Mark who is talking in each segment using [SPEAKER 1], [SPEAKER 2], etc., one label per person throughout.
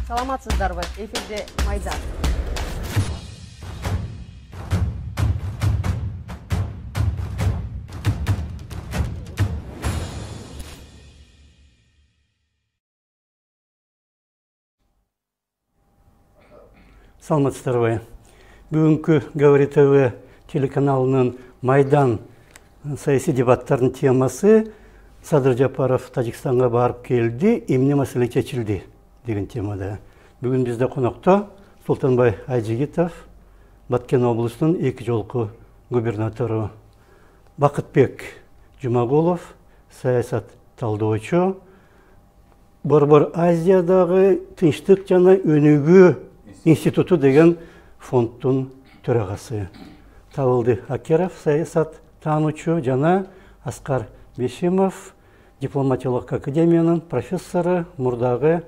[SPEAKER 1] Саламатсыздарбы? Эфирде Майдан.
[SPEAKER 2] Саламатсыздарбы. Бүгүнкү Говорит ТВ телеканалынын Майдан саясий дебаттардын темасы Садыр Жапаров Тажикстанга барып келди, эмне маселе чечилди деген темада. Бүгүн бизде конокто Султанбай Айжигитов, Баткен облусунун 2 жолку губернатору, Бакытбек Жумагулов, саясат талдоочу, Борбор Азиядагы тынчтык жана өнүгүү институту деген фонддун төрагасы. Табылды Акеров, саясат таануучу, жана Аскар Бешимов, дипломатиялык академиянын профессору, мурдагы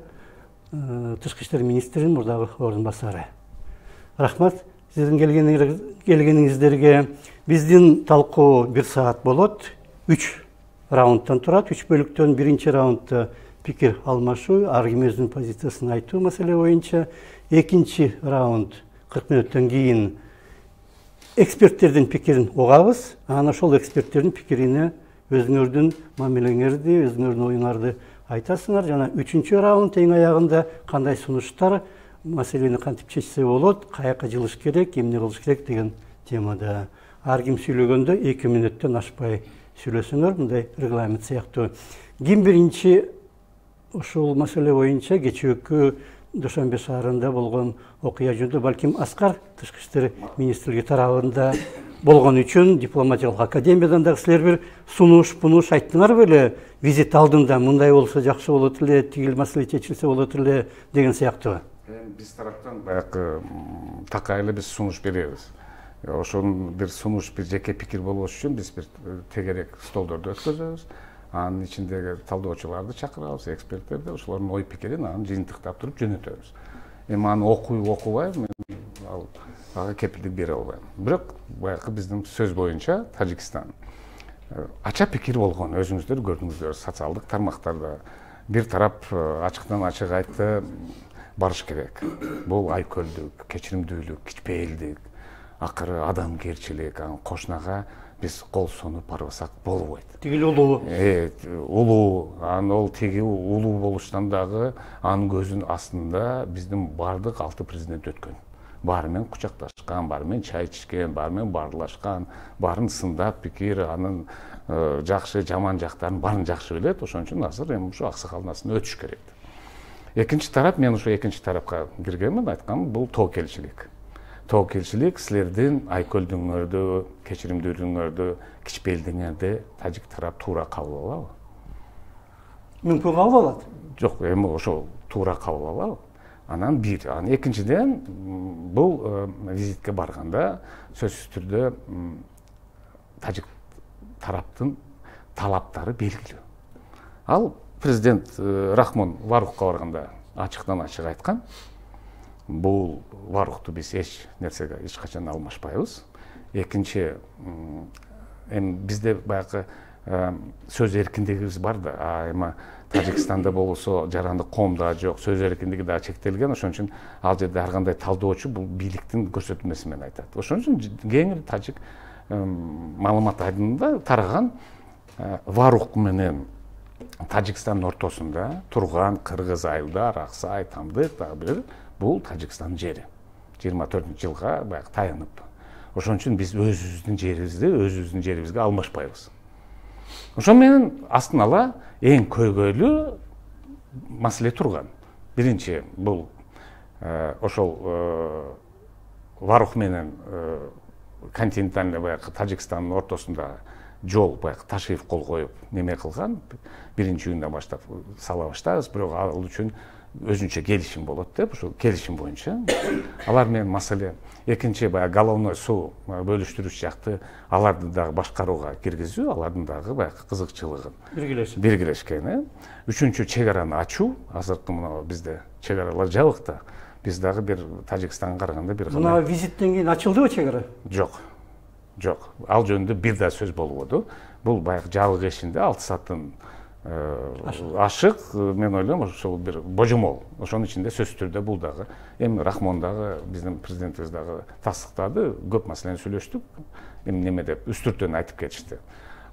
[SPEAKER 2] тышкы иштер министринин мурдагы ордун басары. Рахмат сиздин келгениңиздерге. Биздин талкуу 1 саат болот. 3 раундтан турат. 3 бөлүктөн биринчи раундда пикир алмашуу, ар ким өзүнүн позициясын айтуу маселе боюнча. Экинчи раунд 40 мүнөттөн кийин эксперттердин пикирин угабыз. Анан ошол эксперттердин пикирине өзүңөрдүн мамилеңерди, өзүңөрдүн оюңарды айтасыңар. Жана 3-чү раунд эң аягында кандай сунуштар, маселени кантип чечсе болот, каяка жылыш керек, эмне кылыш керек деген темада. Ар ким сүйлөгөндө 2 мүнөттөн ашпай сүйлөсөңөр, мындай регламент сыяктуу. Ким биринчи ушул маселе боюнча кечээкү Душанбе шаарында болгон окуя жөнүндө балким Аскар тышкы иштер министрлиги тарабында болгон үчүн дипломатиялык академиядан да силер бир сунуш айттыңар беле, визит алдында мындай болсо жакшы болот эле, тигил маселе чечилсе болот эле деген сыяктуу.
[SPEAKER 3] Биз тараптан баягы такайлы биз сунуш беребиз. Ошонун бир сунуш, бир жеке пикир болуш үчүн биз бир тегерек столдорду өткөзөбүз. Анын ичиндеги талдоочуларды чакырабыз, эксперттерди, ошолордун ой пикирин анан жыйынтыктап туруп жөнөтөбүз. Эми аны окубай, мен ага кепилдик бере албайм. Бирок баягы биздин сөз боюнча Тажикстан ача пикир болгон, өзүңүздөр көрдүңүздөр социалдык тармактарда. Бир тарап ачыктан ачык айтты, барыш керек. Бул айкөлдүк, кечиримдүүлүк, кичпейилдик, акыры адамгерчилик, кошунага биз кол сонуп барбасак болбойт.
[SPEAKER 2] Тигил улуу.
[SPEAKER 3] Улуу, анан ол тиги улуу болуштан дагы анын көзүнүн астында биздин бардык 6 президент өткөн. Баары менен кучакташкан, баары менен чай ичишкен, баары менен баарлашкан, баарын сындап пикир, анын жакшы, жаман жактарын баарын жакшы билет. Ошон үчүн азыр эми ушу аксакалдын астына өтүш керек. Экинчи тарап, мен ушу экинчи тарапка киргенмин, айтканым бул тоокелчилик. Тоокелчилик силердин айкөлдүңөрдү, кечиримдүүлүгүңөрдү, кичпейилдигиңерди тажик тарап туура кабыл алабы?
[SPEAKER 2] Мүмкүн кабыл алат.
[SPEAKER 3] Жок, эми ошол туура кабыл алабы? Анан бир, анан экинчиден бул визитке барганда сөзсүз түрдө тажик тараптын талаптары белгилүү. Ал президент Рахмон Варухка барганда ачыктан ачык айткан. Бул Варухту биз эч нерсеге эч качан алмашпайбыз. Экинчи, эми бизде баягы сөз эркиндигибиз бар да, эми Тажикстанда болсо жарандык коом да жок, сөз эркиндиги да чектелген. Ошон үчүн ал жерде ар кандай талдоочу бул бийликтин көрсөтмөсү менен айтат. Ошон үчүн кеңири тажик маалымат айдында тараган Варух менен Тажикстандын ортосунда турган Кыргыз Айылдар, Аксай, Тамдык дагы бир бул Тажикстандын жери. 24-жылга баягы таянып. Ошон үчүн биз өзүбүздүн жерибизге алмашпайбыз. Ошон менен астын ала эң көйгөйлүү маселе турган. Биринчи бул ошол Варух менен континентальный баягы Тажикстандын ортосунда жол баягы Ташиев кол коюп неме кылган. Биринчи июндан баштап сала баштайбыз, бирок ал үчүн өзүнчө келишим болот деп, ошол келишим боюнча алар менен маселе. Экинчи баягы головной суу бөлүштүрүүчү жакты аларды дагы башкарууга киргизүү, алардын дагы баягы кызыкчылыгын биргелешкен. Үчүнчү чегараны ачуу. Азыркы мына бизде чегаралар жабык да. Биз дагы бир Тажикстанга караганда бир
[SPEAKER 2] мына визиттен кийин ачылдыбы чегара?
[SPEAKER 3] Жок. Ал жөнүндө бир да сөз болбоду. Бул баягы жабык эшинде 6 сааттын ашык, мен ойлойм ошол бир божомол. Ошонун ичинде сөзсүз түрдө бул дагы эми Рахмон дагы биздин президентибиз дагы тастыктады, көп маселени сүйлөштүк. Эми неме деп үстүртөн айтып кетишти.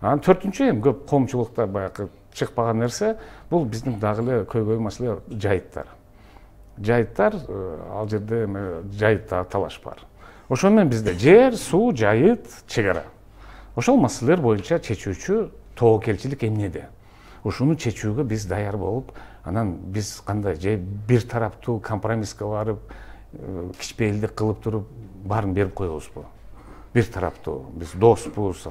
[SPEAKER 3] Анан төртүнчү эми көп коомчулукта баягы чыкпаган нерсе бул биздин дагы эле көйгөй маселе жайыттар. Жайыттар, ал жерде жайытта талаш бар. Ошону менен бизде жер, суу, жайыт, чек ара. Ошол маселелер боюнча чечүүчү тобокелчилик эмнеде? Ушуну чечүүгө биз даяр болуп, анан биз кандай же бир тараптуу компромисске барып, кичпейилдик кылып туруп, баарын берип коебузбу? Бир тараптуу, биз доспуз,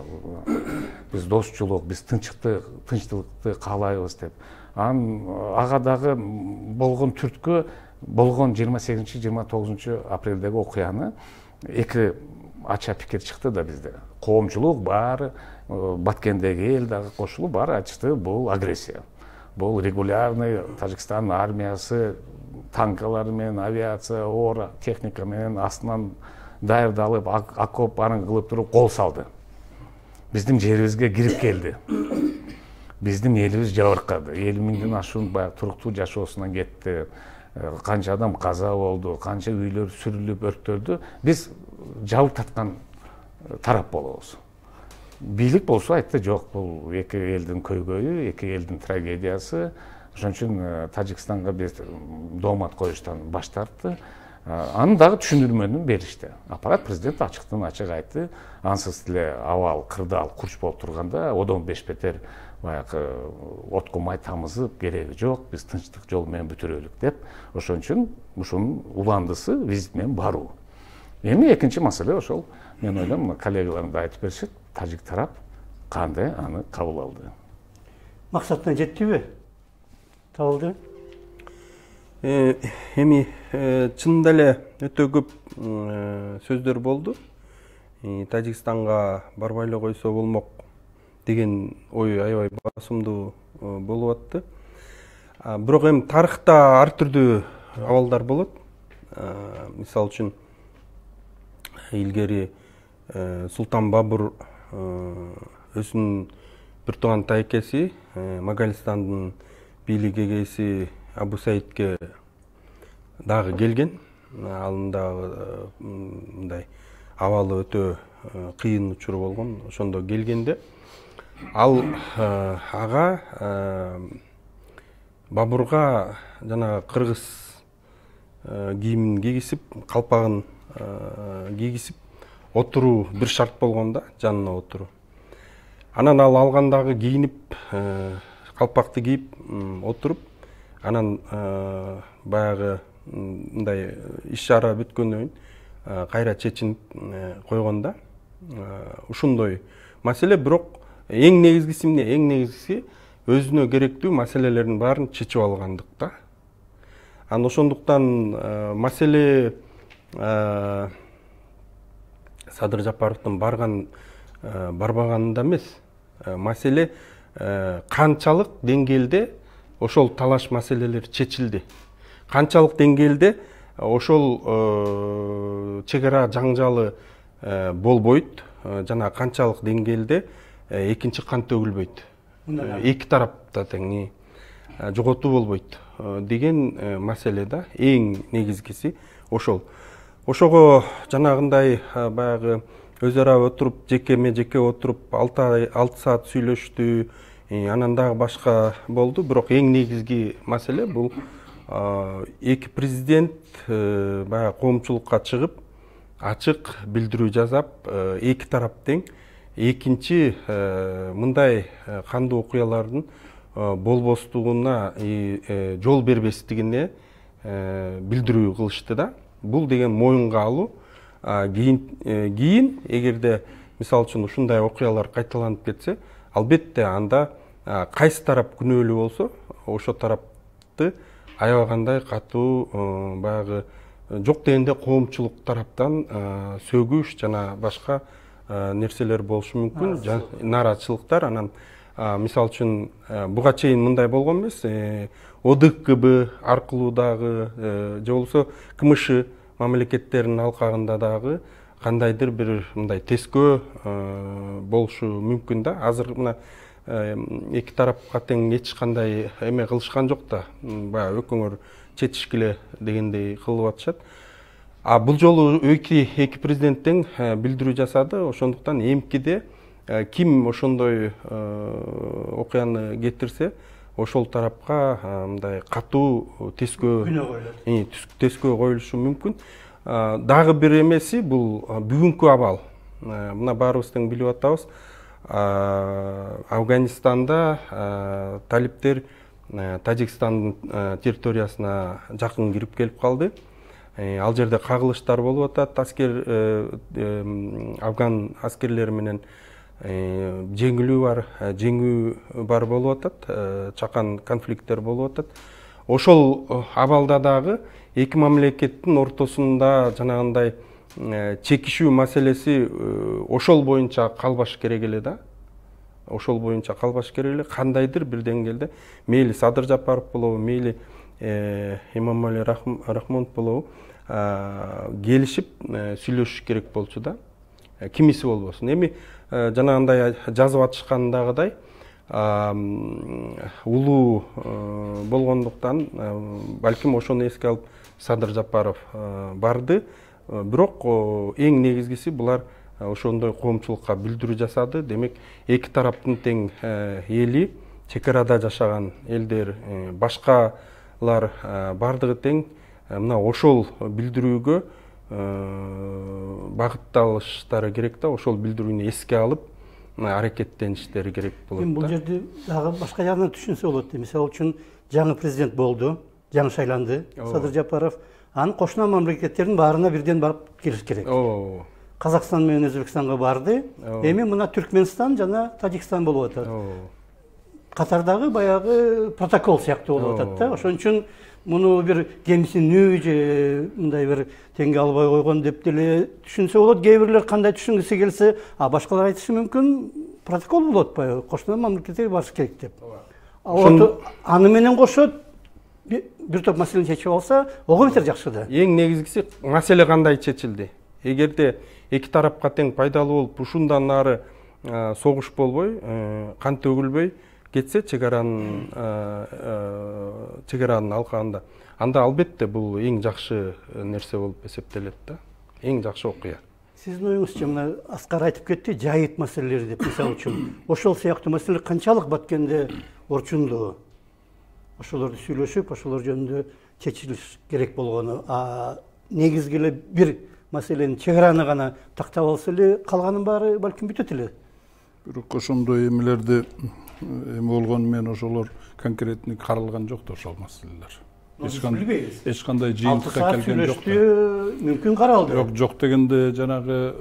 [SPEAKER 3] биз досчулук, биз тынчтыкты каалайбыз деп. Ага дагы болгон түрткү, болгон 28-29 апрелдеги окуяны эки ача пикир чыкты да бизде. Коомчулук баары, Баткендеги эл дагы кошулуп баары айтышты, бул агрессия. Бул регулярный Тажикстан армиясы танкалары менен, авиация, оор техника менен астынан даярдалып, окоп баарын кылып туруп кол салды. Биздин жерибизге кирип келди. Биздин элибиз жабыркады. 50 миңден ашуун баягы туруктуу жашоосунан кетти. Канча адам каза болду, канча үйлөр сүрүлүп, өрттөлдү. Биз жабып таткан тарап болобуз. Бийлик болсо айтты, жок, бул эки элдин көйгөйү, эки элдин трагедиясы. Ошон үчүн Тажикстанга биз доомат коюштан баш тартты. Аны дагы түшүндүрмөнүн беришти. Аппарат президент ачыктан ачык айтты, ансыз эле абал, кырдаал, курч болуп турганда, одон бешбетер баягы отко май тамызып, кереги жок, биз тынчтык жол менен бүтүрөлүк деп. Ошон үчүн ушунун уландысы визит менен баруу. Эми экинчи маселе ошол, мен ойлойм, коллегаларым да айтып беришет, тажик тарап кандай аны кабыл алды.
[SPEAKER 2] Максатына жеттиби? Табылды?
[SPEAKER 4] Эми чынында эле өтө көп сөздөр болду. Тажикстанга барбай эле койсо болмок деген ой аябай басымдуу болуп атты. Бирок эми тарыхта ар түрдүү абалдар болот. Мисалы үчүн илгери Султан Бабур өзүнүн бир тууган тайкеси, Моголистандын бийлик эгеси Абу Саидке дагы келген. Анын дагы мындай абалы өтө кыйын учур болгон. Ошондо келгенде ал ага Бабурга жана кыргыз кийимин кийгизип, калпагын кийгизип отуруу бир шарт болгон да, жанына отуруу. Анан ал алгандагы кийинип, калпакты кийип отуруп, анан баягы мындай иш-чара бүткөндөн кийин кайра чечинип койгон да. Ушундой маселе, бирок эң негизгиси эмне? Эң негизгиси өзүнө керектүү маселелердин баарын чечип алгандык да. Анан ошондуктан маселе Садыр Жапаровдун барбаганында эмес, маселе канчалык деңгээлде ошол талаш маселелер чечилди. Канчалык деңгээлде ошол чек ара жаңжалы болбойт, жана канчалык деңгээлде экинчи кан төгүлбөйт. Эки тарапта тең жоготуу болбойт деген маселе да. Эң негизгиси ошол. Ошого жанагындай баягы өз ара отуруп, жекеме жеке отуруп 6 саат сүйлөштү, анан дагы башка болду. Бирок эң негизги маселе бул эки президент баягы коомчулукка чыгып, ачык билдирүү жасап, эки тарап тең экинчи мындай кандуу окуялардын болбостугуна жол бербестигине билдирүү кылышты да. Бул деген моюнга алуу. Кийин эгерде мисалы үчүн ушундай окуялар кайталанып кетсе, албетте анда кайсы тарап күнөөлүү болсо, ошол тарапты аябагандай катуу баягы жок дегенде коомчулук тараптан сөгүш жана башка нерселер болушу мүмкүн, нааразычылыктар. Анан мисалы үчүн буга чейин мындай болгон эмес, ОДКБ аркылуу дагы же болбосо КМШ мамлекеттеринин алкагында дагы кандайдыр бир мындай тескөө болушу мүмкүн да. Азыр мына эки тарапка тең эч кандай эме кылышкан жок да. Баягы өкөңөр четишкиле дегендей кылып атышат. А бул жолу эки президенттен билдирүү жасады. Ошондуктан эмкиде ким ошондой окуяны кетирсе, ошол тарапка мындай катуу тескөө коюлушу мүмкүн. Дагы бир эмеси бул бүгүнкү абал. Мына баарыбыз тең билип атабыз. Афганистанда талиптер Тажикстандын территориясына жакын кирип келип калды. Ал жерде кагылыштар болуп атат. Афган аскерлери менен жеңүү бар болуп атат. Чакан конфликттер болуп атат. Ошол абалда дагы эки мамлекеттин ортосунда жанагындай чекишүү маселеси ошол боюнча калбаш керек эле да. Ошол боюнча калбаш керек эле. Кандайдыр бир деңгээлде мейли Садыр Жапаров болобу, мейли Эмомали Рахмонов болобу келишип сүйлөшүш керек болчу да. Кимиси болбосун. Эми жанагындай жазып атышкандагыдай улуу болгондуктан балким ошону эске алып Садыр Жапаров барды. Бирок эң негизгиси булар ошондой коомчулукка билдирүү жасады. Демек эки тараптын тең эли, чек арада жашаган элдер, башкалар бардыгы тең мына ошол билдирүүгө багытталыштары керек да. Ошол билдирүүнү эске алып аракеттеништери керек болот.
[SPEAKER 2] Бул жерде дагы башка жагынан түшүнсө болот. Мисалы үчүн жаңы президент болду, жаңы шайланды Садыр Жапаров. Анын кошуна мамлекеттердин баарына бирден барып келиш керек. Казакстан менен Өзбекстанга барды. Эми мына Түркменстан жана Тажикстан болуп атат. Катардагы баягы протокол сыяктуу болуп атат да. Ошон үчүн муну бир кемсинүү же мындай бир теңге албай койгон деп деле түшүнсө болот. Кээ бирлер кандай түшүнгүсү келсе, башкалар айтышы мүмкүн протокол болуп атпайбы? Кошуна мамлекеттерге барыш керек деп. Аны менен кошо бир топ маселени чечип алса, ого бетер жакшы да.
[SPEAKER 4] Эң негизгиси маселе кандай чечилди? Эгерде эки тарапка тең пайдалуу болуп, ушундан нары согуш болбой, кан төгүлбөй кетсе чегаранын алкагында, анда албетте бул эң жакшы нерсе болуп эсептелет да. Эң жакшы окуя.
[SPEAKER 2] Сиздин оюңузча, мына Аскар айтып кетти, жайыт маселелери деп, мисалы үчүн. Ошол сыяктуу маселе канчалык баткенде орчундуу? Ошолорду сүйлөшүп, ошолор жөнүндө чечилиш керек болгону. Негизги эле бир маселени чегараны гана тактап алса эле, калганын баары балким бүтөт эле.
[SPEAKER 5] Бирок ошондой эмелерди эме болгону менен ошолор конкретный каралган жок да ошол маселелер. Эч кандай жыйынтыкка келген жок.
[SPEAKER 2] Мүмкүн каралды.
[SPEAKER 5] Жок дегенде жанагы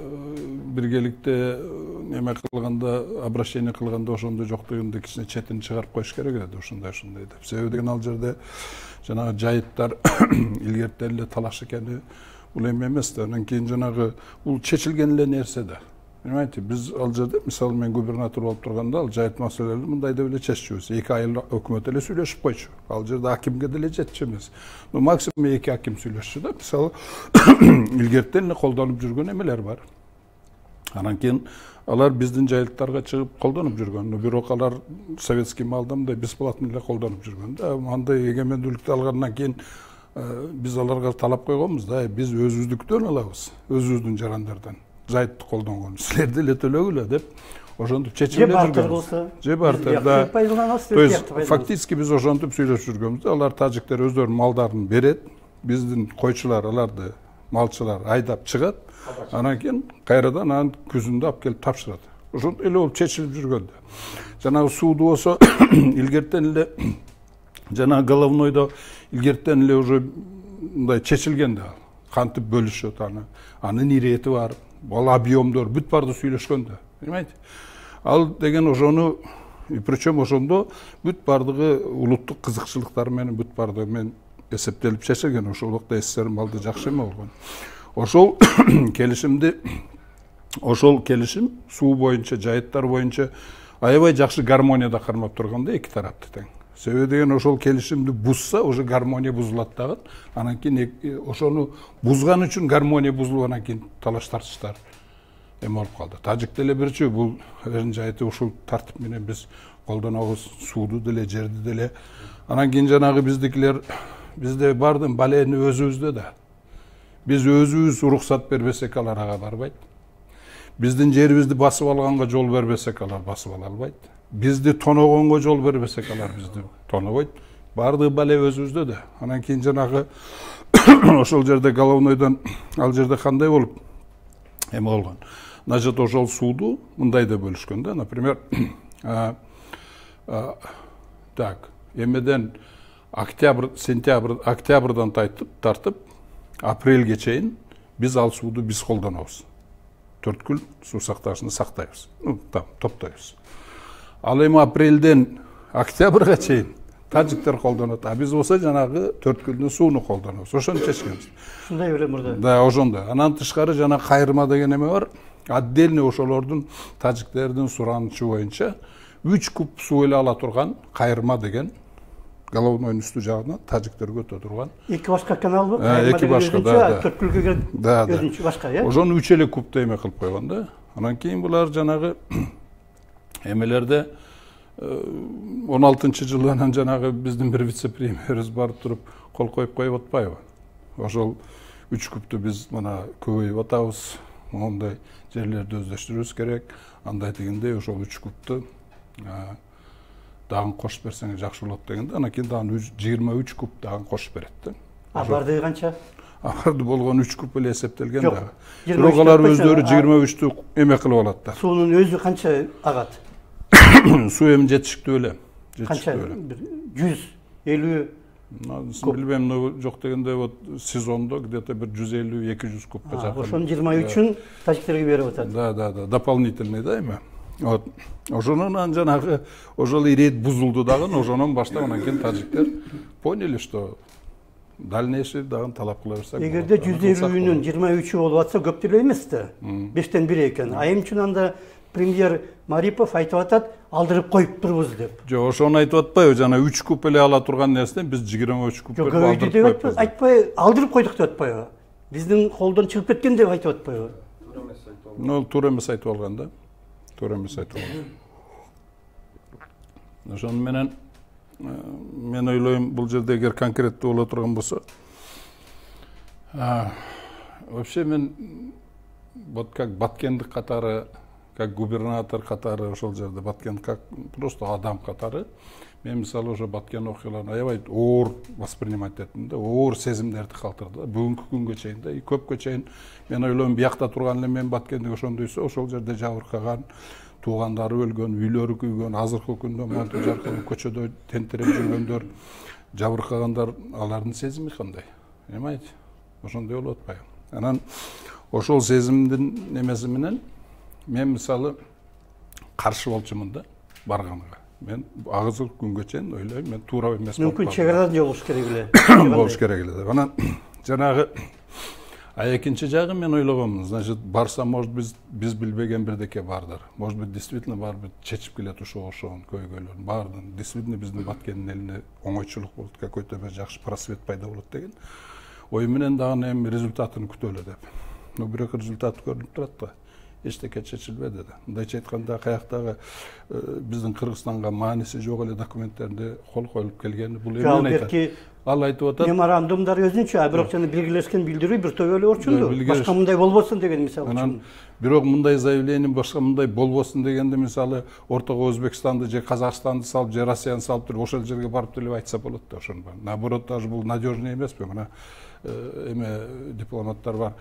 [SPEAKER 5] биргеликте неме кылганда, обращение кылганда ошондой жок дегенде кичине четин чыгарып коюш керек эди, ошондой деп. Себеби деген ал жерде жанагы жайыттар илгертен эле талаш экени бул эме эмес да. Анан кийин жанагы бул чечилген эле нерсе да. Понимаете, биз ал жерде мисалы мен губернатор болуп турганда ал жайыт маселелерди мындай деп эле чеччүбүз. 2 айыл өкмөт эле сүйлөшүп койчу. Ал жерде акимге деле жетчү эмес. Максимум 2 аким сүйлөшчү да. Мисалы илгертен эле колдонуп жүргөн эмелер бар. Анан кийин алар биздин жайыттарга чыгып колдонуп жүргөн. Бирок алар советский маалда мындай бесплатно эле колдонуп жүргөн да. Андай эгемендүүлүктү алгандан кийин биз аларга талап койгонбуз да. Биз өзүбүздүктөн алабыз, өзүбүздүн жарандардан. Жайтты колдонгон. Силер деле төлөгүлө деп ошентип чечилип жүргөнбүз. Же бартыр да. То есть фактически биз ошентип сүйлөшүп жүргөнбүз. Алар тажиктер өздөрүнүн малдарын берет, биздин койчулар аларды, малчылар айдап чыгат. Анан кийин кайрадан анын күзүндө алып келип тапшырат. Ошентип эле болуп чечилип жүргөндө. Жанагы сууду болсо илгертен эле жанагы головнойдо илгертен эле уже мындай чечилген да. Кантип бөлүшөт аны. Анын ирети бар. Ал объемдор бүт барды сүйлөшкөн да. Понимаете? Ал деген ошону, причем ошондо бүт бардыгы улуттук кызыкчылыктар менен бүт барды мен эсептелип чечилген. Ошол убакта СССР малды жакшы эме болгон. Ошол келишим суу боюнча, жайыттар боюнча аябай жакшы гармонияда кармап турганда эки тарапты тең. Себеби деген ошол келишимди бузса, уже гармония бузулат дагы. Анан кийин ошону бузган үчүн гармония бузулуп, анан кийин талаш тартыштар эме болуп калды. Тажик деле бирчи бул эринче айты ушул тартип менен биз колдонобуз, сууду деле, жерди деле. Анан кийин жанагы биздикилер бизде бардын балени өзүбүздө да. Биз өзүбүз уруксат бербесек алар ага барбайт. Биздин жерибизди басып алганга жол бербесек алар басып ала албайт. Бизди тоногонго жол бербесек алар бизди тонобойт. Бардыгы бале өзүбүздө да. Анан кийин жанагы ошол жерде головнойдон ал жерде кандай болуп эме болгон. Значит, ошол сууду мындай да бөлүшкөн да. Например, так, эмеден октябрдан тартып апрелге чейин биз ал сууду биз колдонобуз. 4 күн суу сакташын сактайбыз. Топтойбуз. Ал эми апрелден октябрга чейин тажиктер колдонот. А биз болсо жанагы 4 күндүн сууну колдонобуз. Ошону чечкенбиз.
[SPEAKER 1] Ушундай беле мурда.
[SPEAKER 5] Да, ошондой. Анан тышкары жана кайрма деген эме бар. Отдельно ошолордун тажиктердин суранычы боюнча 3 куб суу эле ала турган кайрма деген головнойдун үстү жагынан тажиктерге өтө турган.
[SPEAKER 1] Эки башка каналбы?
[SPEAKER 5] Эки башка, да.
[SPEAKER 1] Төрткүлгө өзүнчө башка, э?
[SPEAKER 5] Ошону 3 эле кубта эме кылып койгон да. Анан кийин булар жанагы эмелерде 16-жылы анан жанагы биздин бир вице-премьерибиз барып туруп кол коюп коюп атпайбы? Ошол 3 кубту биз мына көбөйүп атабыз. Мондай жерлерди өздөштүрүбүз керек. Андай дегенде ошол 3 кубту дагы кошуп берсең жакшы болот дегенде, анан кийин дагы 23 куб дагы кошуп берет да.
[SPEAKER 1] Бардыгы канча?
[SPEAKER 5] Барды болгон 3 куб эле эсептелген
[SPEAKER 1] да.
[SPEAKER 5] Бирок алар өздөрү 23тү эме кылып алат да.
[SPEAKER 1] Суунун өзү канча агат?
[SPEAKER 5] Суу эми жетиштүү эле.
[SPEAKER 1] Канча? 150
[SPEAKER 5] Билбейм, жок дегенде вот сезондо где-то бир 150-200 кубка жакын.
[SPEAKER 1] Ошонун 23-ün тажиктерге берип атат.
[SPEAKER 5] Да, дополнительный да эме. Вот. Ошонун жанагы ошол ирет бузулду дагы, ошонун баштап анан кийин тажиктер поняли, что дальнейший дагы талап кыла берсек.
[SPEAKER 1] Эгерде 150-нün 23-ü болуп атса көп деле эмес да. 5тен 1 экен. Айым үчүн анда премьер Марипов айтып атат, алдырып коюп турбуз деп.
[SPEAKER 5] Жок, ошону айтып атпайбы, жана 3 куб эле ала турган нерседен биз 23 куб берип алдырып коюппуз.
[SPEAKER 1] Айтпай, алдырып койдук деп атпайбы? Биздин колдон чыгып кеткен деп айтып атпайбы?
[SPEAKER 5] Туура эмес айтып алган да. Туура эмес айтып алган. Ошону менен мен ойлойм, бул жерде эгер конкреттүү боло турган болсо, вообще мен вот как Баткендик катары, как губернатор катары ошол жерде Баткен как просто адам катары мен мисалы ошо Баткен окуяларын аябай оор воспринимать эттим да, оор сезимдерди калтырды. Бүгүнкү күнгө чейин да, көпкө чейин мен ойлойм биякта турган эле мен Баткендик ошондойсо, ошол жерде жабыркаган, туугандары өлгөн, үйлөрү күйгөн, азыркы күндө монтуп жаркылып көчөдө тентирип жүргөндөр, жабыркагандар, алардын сезими кандай? Эме айт? Ошондой болуп атпайбы? Анан ошол сезимдин немеси менен мен мисалы каршы болчумун да барганга. Мен азыркы күнгө чейин ойлойм, мен туура эмес болуп.
[SPEAKER 1] Мүмкүн чегарадан жолуш керек эле.
[SPEAKER 5] Болуш керек эле деп. Анан жанагы экинчи жагы мен ойлогонмун, значит, барса может биз билбеген бирдеке бардыр. Может быть, действительно барып чечип келет ошого окшогон көйгөйлөрдүн баардын. Действительно биздин Баткендин элине оңойчулук болот, какой-то бир жакшы просвет пайда болот деген ой менен дагы эми результатын күтөлү деп. Но бирок результат көрүнүп турат да. Эчтеке чечилбеди да. Мындайча айтканда, каяктагы биздин Кыргызстанга мааниси жок эле документтерди кол коюлуп келгени бул эмне айтат? Ал айтып атат.
[SPEAKER 1] Меморандумдар өзүнчө, бирок жана белгилешкен билдирүү бир топ эле орчунду. Башка мындай болбосун деген мисалы үчүн.
[SPEAKER 5] Бирок мындай заявление башка мындай болбосун дегенде мисалы ортого Өзбекстанды же Казакстанды салып, же Россияны салып туруп ошол жерге барып деле айтса болот да, ошону. Наоборот, даже бул надежный эмеспи? Мына эме дипломаттар бар,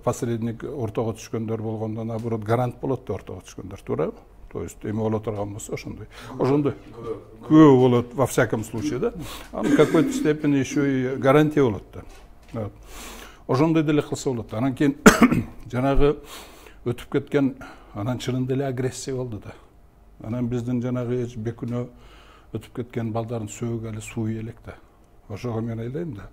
[SPEAKER 5] посредник ортого түшкөндөр болгондо наоборот гарант болот да ортого түшкөндөр, туурабы? То есть эме боло турган болсо ошондой көбү болот во всяком случае да. Анын какой-то степени еще и гарантия болот да. Ошондой деле кылса болот. Анан кийин жанагы өтүп кеткен анан чынында эле агрессия болду да. Анан биздин жанагы бекүнөө өтүп кеткен балдардын сөөгү эле сууй элек да. Ошого мен ойлойм да.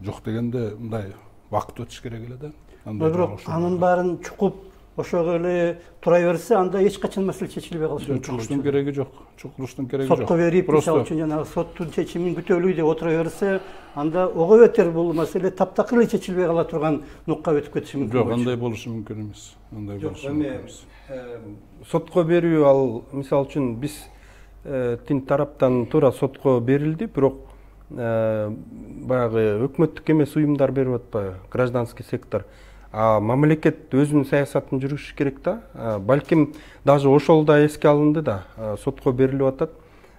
[SPEAKER 5] Жок дегенде мындай вакыт өтүш керек эле да.
[SPEAKER 1] Бирок анын баарын чукуп ошого эле тура берсе, анда эч качан маселе чечилбей калышы мүмкүн.
[SPEAKER 5] Чукуруштун кереги жок. Чукуруштун кереги жок.
[SPEAKER 1] Сотко берип, мисалы үчүн жанагы соттун чечимин күтөлүү деп отура берсе, анда ого бетер бул маселе таптакыр эле чечилбей кала турган нукка өтүп кетиши мүмкүн.
[SPEAKER 5] Жок, андай болушу мүмкүн эмес. Андай болушу мүмкүн эмес.
[SPEAKER 4] Сотко берүү ал мисалы үчүн биз тин тараптан туура сотко берилди, бирок баягы өкмөттүк эмес уюмдар берип атпайбы, гражданский сектор. Мамлекет өзүнүн саясатын жүргүзүш керек да. Балким даже ошол да эске алынды да. Сотко берилип атат.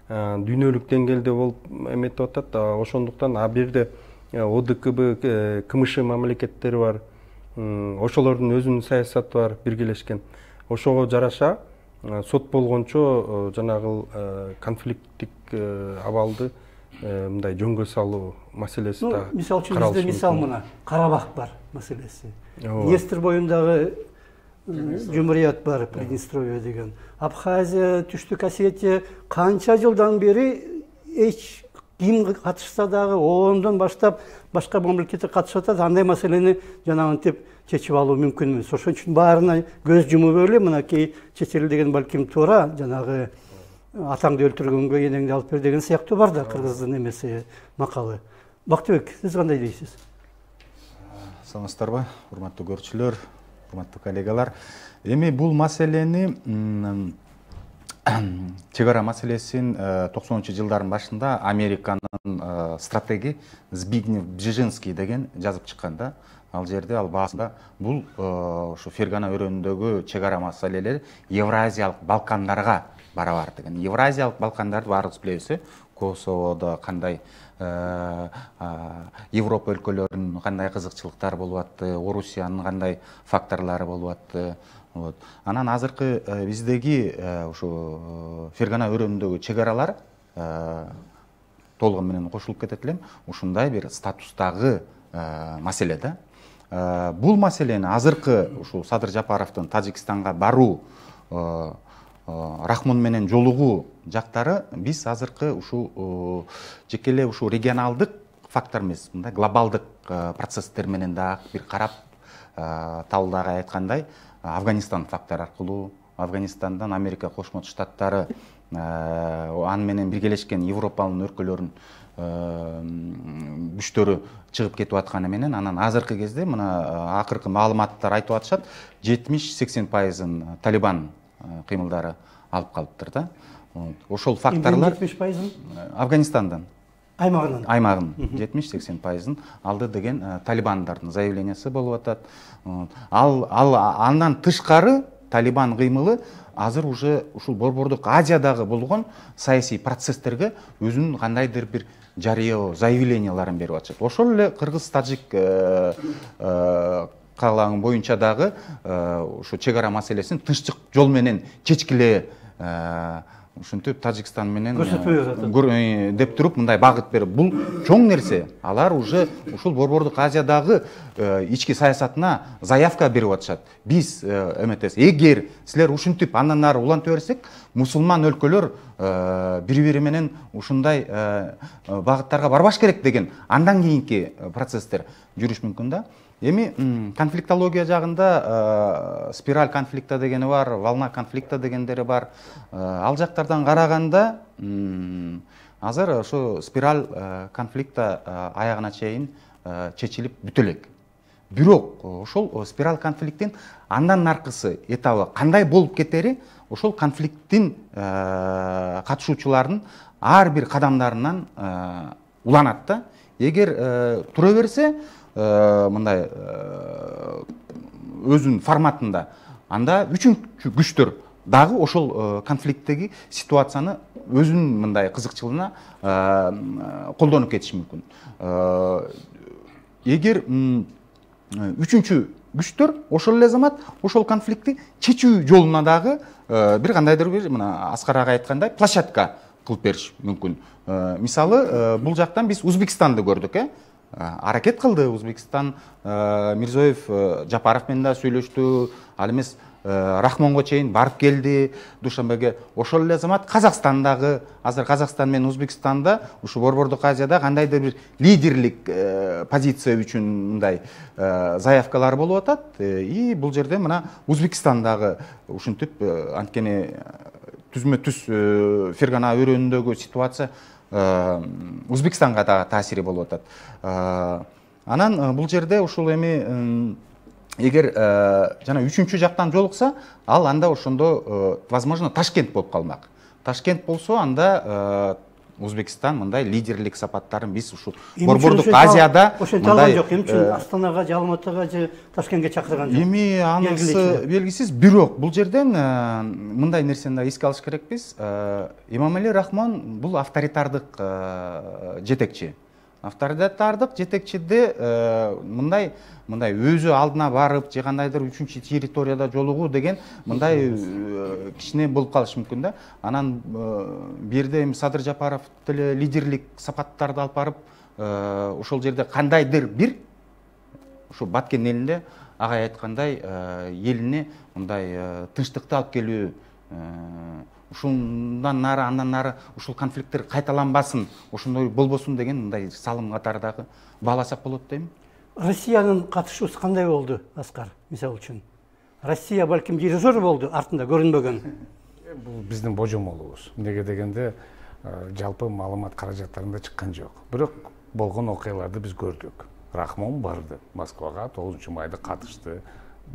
[SPEAKER 4] Дүйнөлүк деңгээлде болуп эметип атат. Ошондуктан бул жерде ОДКБ, КМШ мамлекеттери бар. Ошолордун өзүнүн саясаты бар, биргелешкен. Ошого жараша сот болгончо жанагы конфликттик абалды мындай жөнгө салуу маселеси да.
[SPEAKER 1] Мисалы үчүн бизде мисал мына Карабах бар маселеси. Днестр боюндагы жумурият бар, Приднестровье деген. Абхазия, Түштүк Осетия канча жылдан бери эч ким катышса дагы оондон баштап башка мамлекеттер катышып атат, андай маселени жанагынтип чечип алуу мүмкүн эмес. Ошон үчүн баарына көз жумуп эле мынакей чечил деген балким туура жанагы атаңды өлтүргөнгө энеңди алып бер деген сыяктуу бар да кыргыздын эмеси макалы. Бактыбек, сиз кандай дейсиз?
[SPEAKER 6] Саламатсыздарбы, урматтуу көрүүчүлөр, урматтуу коллегалар. Эми бул маселени чек ара маселесин 90-жылдардын башында Американын стратеги Збигнев Бжезинский деген жазып чыккан да. Ал жерде ал баасында бул ушу Фергана өрөөнүндөгү чек ара маселелер Евразиялык Балкандарга барабар деген. Евразиялык Балкандарды баарыбыз билебиз, Косоводо кандай Европа өлкөлөрүнүн кандай кызыкчылыктары болуп атты, Орусиянын кандай факторлору болуп атты. Анан азыркы биздеги ушу Фергана өрөөнүндөгү чек аралар толугу менен кошулуп кетет элем. Ушундай бир статустагы маселе да. Бул маселени азыркы ушу Садыр Жапаровдун Тажикстанга баруу, Рахмон менен жолугуу жактары биз азыркы ушу жекеле ушу регионалдык фактор эмес, мындай глобалдык процесстер менен да бир карап табылдагы айткандай Афганистан фактор аркылуу, Афганистандан Америка Кошмо Штаттары аны менен биргелешкен Европанын өлкөлөрүнүн күчтөрү чыгып кетип атканы менен анан азыркы кезде мына акыркы маалыматтар айтып атышат 70-80% Талибан кыймылдары алып калыптыр да. Ошол факторлар
[SPEAKER 1] 70%
[SPEAKER 6] Афганистандан аймагын 70-80% алды деген талибандардын заявлениясы болуп атат. Ал андан тышкары Талибан кыймылы азыр уже ушул Борбордук Азиядагы болгон саясий процесстерге өзүнүн кандайдыр бир жарыя заявленияларын берип атышат. Ошол эле кыргыз-тажик каалаган боюнча дагы ушу чек ара маселесин тынчтык жол менен чечкиле ушинтип Тажикстан менен деп туруп мындай багыт берип, бул чоң нерсе. Алар уже ушул Борбордук Азиядагы ички саясатына заявка берип атышат. Биз эметес, эгер силер ушинтип андан ары уланта берсек, мусулман өлкөлөр бири-бири менен ушундай багыттарга барбаш керек деген андан кийинки процесстер жүрүш мүмкүн да. Эми конфликтология жагында спираль конфликта дегени бар, волна конфликта дегендери бар. Ал жактардан караганда азыр ошо спираль конфликта аягына чейин чечилип бүтө элек. Бирок ошол спираль конфликттин андан наркысы этабы кандай болуп кетери ошол конфликттин катышуучулардын ар бир кадамдарынан уланат да. Эгер тура берсе мындай өзүнүн форматында анда үчүнчү күчтөр дагы ошол конфликттеги ситуацияны өзүнүн мындай кызыкчылыгына колдонуп кетиши мүмкүн. Эгер үчүнчү күчтөр ошол эле замат ошол конфликтти чечүү жолуна дагы бир кандайдыр бир мына Аскар ага айткандай площадка кылып бериш мүмкүн. Мисалы бул жактан биз Өзбекстанды көрдүк, аракет кылды Өзбекстан. Мирзоев Жапаров менен да сүйлөштү, ал эмес Рахмонго чейин барып келди Душанбеге. Ошол эле замат Казакстандагы, азыр Казакстан менен Өзбекстанда ушу Борбордук Азияда кандайдыр бир лидерлик позиция үчүн мындай заявкалар болуп атат. И бул жерде мына Өзбекстандагы ушинтип анткени түзмө түз Фергана өрөөнүндөгү ситуация Өзбекстанга да таасири болуп атат. Анан бул жерде ушул эми эгер жана үчүнчү жактан жолукса, ал анда ошондо возможно Ташкент болуп калмак. Ташкент болсо анда Өзбекстан мындай лидерлик сапаттарын биз ушу Борбордук Азияда
[SPEAKER 1] мындай жок. Эмне үчүн Астанага, Алматыга же Ташкентке чакырган жок?
[SPEAKER 6] Эми анысы белгисиз. Бирок бул жерден мындай нерсени да эске алыш керекпиз. Имамали Рахмон бул авторитардык жетекчи. Авторитардык жетекчиде мындай өзү алдына барып, же кандайдыр үчүнчү территорияда жолугуу деген мындай кичине болуп калышы мүмкүн да. Анан бирде эми Садыр Жапаров деле лидерлик сапаттарды алып барып, ошол жерде кандайдыр бир ушу Баткен элинде агай айткандай элине мындай тынчтыкты алып келүү, ушундан нары андан нары ушул конфликттер кайталанбасын, ошондой болбосун деген мындай салым катардагы бааласак болот дейм.
[SPEAKER 1] Россиянын катышуусу кандай болду, Аскар, мисалы үчүн? Россия балким дирижер болду, артында көрүнбөгөн.
[SPEAKER 3] Бул биздин божомолубуз. Эмнеге дегенде жалпы маалымат каражаттарында чыккан жок. Бирок болгон окуяларды биз көрдүк. Рахмон барды Москвага 9 майда катышты,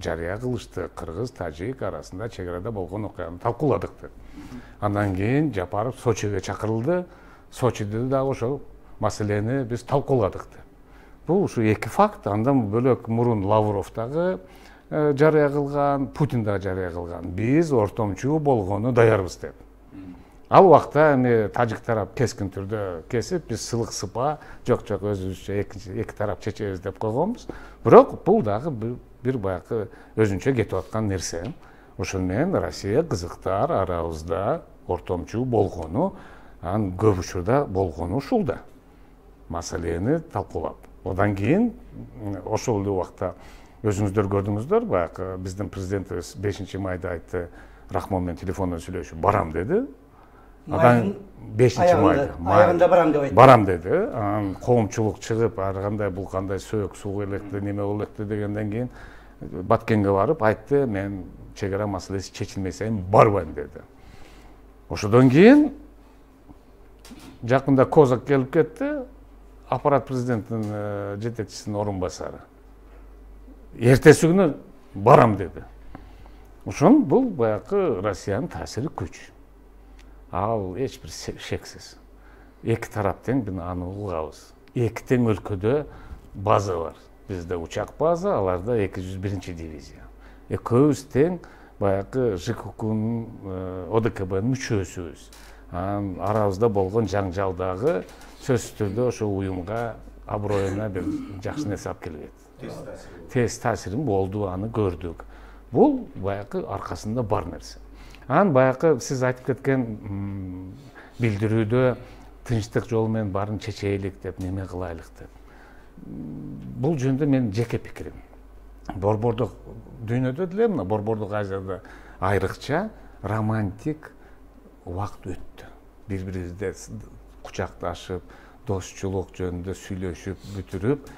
[SPEAKER 3] жарыя кылышты. Кыргыз, тажик арасында чек арада болгон окуяны талкууладык деп. Андан кийин Жапаров Сочиге чакырылды. Сочиде дагы ошол маселени биз талкууладык деп. Бул ушу эки факт. Андан бөлөк мурун Лавров дагы жарыя кылган, Путин дагы жарыя кылган. Биз ортомчу болгону даярбыз деп. Ал убакта эми тажик тарап кескин түрдө кесип, биз сылык сыпа, жок өзүбүзчө эки тарап чечебиз деп койгонбуз. Бирок бул дагы бир баягы өзүнчө кетип аткан нерсе. Ошол менен Россия кызыктар арабызда ортомчу болгону, анын көп учурда болгону ушул да. Маселени талкуулап. Одан кийин ошол эле убакта өзүңүздөр көрдүңүздөр, баягы биздин президентибиз 5 майда айтты, Рахмон менен телефондон сүйлөшүп барам деди. Анан 5 майда
[SPEAKER 1] аягында барам деп айтты.
[SPEAKER 3] Барам деди. Анан коомчулук чыгып, ар кандай бул кандай сөөк суу электе, неме электе дегенден кийин Баткенге барып айтты, мен чек ара маселеси чечилмей сайын барбайм деди. Ошодон кийин жакында Козак келип кетти, аппарат президенттин жетекчисинин орун басары. Эртеси күнү барам деди. Ошон бул баягы Россиянын таасири күч. Ал эч бир шексиз. Эки тарап тең аны угабыз. Эки тең өлкөдө база бар. Бизде учак база, аларда 201 дивизия. Экөөбүз тең баягы ЖКХ-нын ОДКБ-нын мүчөсүбүз. Арабызда болгон жаңжалдагы сөзсүз түрдө ошол уюмга аброюна бир жакшы нерсе алып келбейт. Тез таасирин болду, аны көрдүк. Бул баягы аркасында бар нерсе. Анан баягы сиз айтып кеткен билдирүүдө тынчтык жолу менен баарын чечейлик деп, неме кылайлык деп. Бул жөнүндө менин жеке пикирим. Борбордук дүйнөдө деле, мына Борбордук Азияда айрыкча романтик убакыт өттү. Бири-бирибизде кучакташып, достчулук жөнүндө сүйлөшүп, бүтүрүп,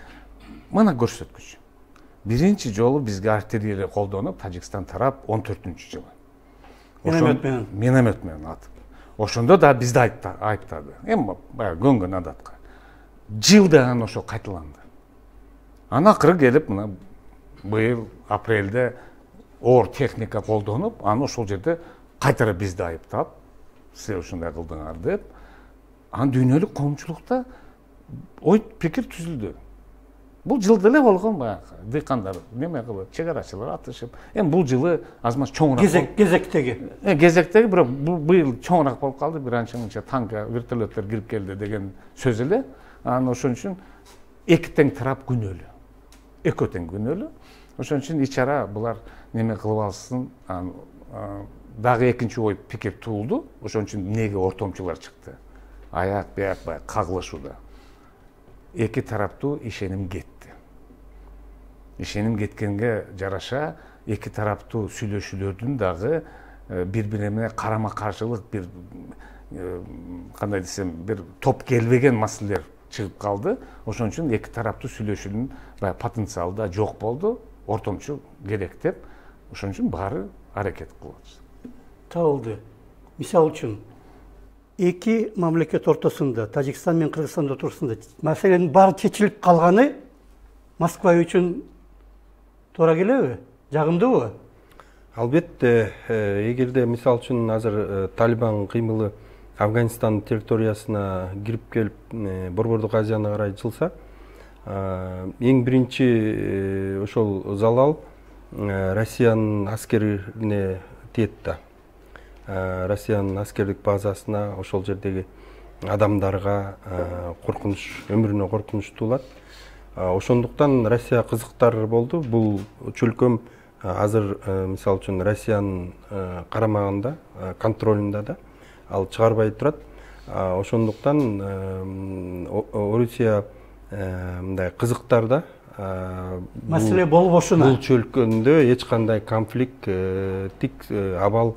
[SPEAKER 3] мына көрсөткүч. Биринчи жолу бизге артиллерия колдонуп, Тажикстан тарап 14-жылы. Миномет менен атып. Ошондо да бизди айыптады. Эми баягы көнгөн адатка. Жылдан ошо кайталанды. Ана акыры келип, мына быйыл апрелде оор техника колдонуп, аны ошол жерде кайтара бизди айыптап, сиз ушундай кылдыңар деп, анан дүйнөлүк коомчулукта ой пикир түзүлдү. Бул жылда эле болгон баягы дыйкандар неме кылып, чек арачылар атышып. Эми бул жылы азмат чоңураак.
[SPEAKER 1] Кезектеги.
[SPEAKER 3] Кезектеги, бирок быйыл чоңураак болуп калды. Бир анча-мынча танка, вертолеттер кирип келди деген сөз эле. Анан ошон үчүн эки тең тарап күнөөлүү. Экөө тең күнөөлүү. Ошон үчүн ичара булар неме кылып алсын, дагы экинчи ой пикир туулду. Ошон үчүн эмнеге ортомчулар чыкты? Аяк бияк кагылышууда. Эки тараптуу ишеним кетти. ишеним кеткенге жараша эки тараптуу сүйлөшүүлөрдүн дагы бири-бири менен карама-каршылык бир кандай десем бир топ келбеген маселелер чыгып калды. Ошон үчүн эки тараптуу сүйлөшүүнүн баягы потенциалы да жок болду. Ортомчу керек деп, ошон үчүн баары аракет кылып атышты.
[SPEAKER 1] Табылды. Мисал үчүн эки мамлекет ортосунда, Тажикстан менен Кыргызстан ортосунда маселенин баары чечилип калганы Москва үчүн туура келеби? Жагымдуубу?
[SPEAKER 4] Албетте, эгерде мисал үчүн азыр Талибан кыймылы Афганистан территориясына кирип келип, Борбордук Азияны карай жылса, эң биринчи ошол залал Россиянын аскерине тиет да. Россиянын аскердик базасына, ошол жердеги адамдарга коркунуч, өмүрүнө коркунуч туулат. Ошондуктан Россия кызыктар болду. Бул чөлкөм азыр мисал үчүн Россиянын карамагында, контролунда да, ал чыгарбай турат. Ошондуктан Орусия мындай кызыктарда
[SPEAKER 1] маселе болбошуна.
[SPEAKER 4] Бул чөлкөндө эч кандай конфликт, тик абал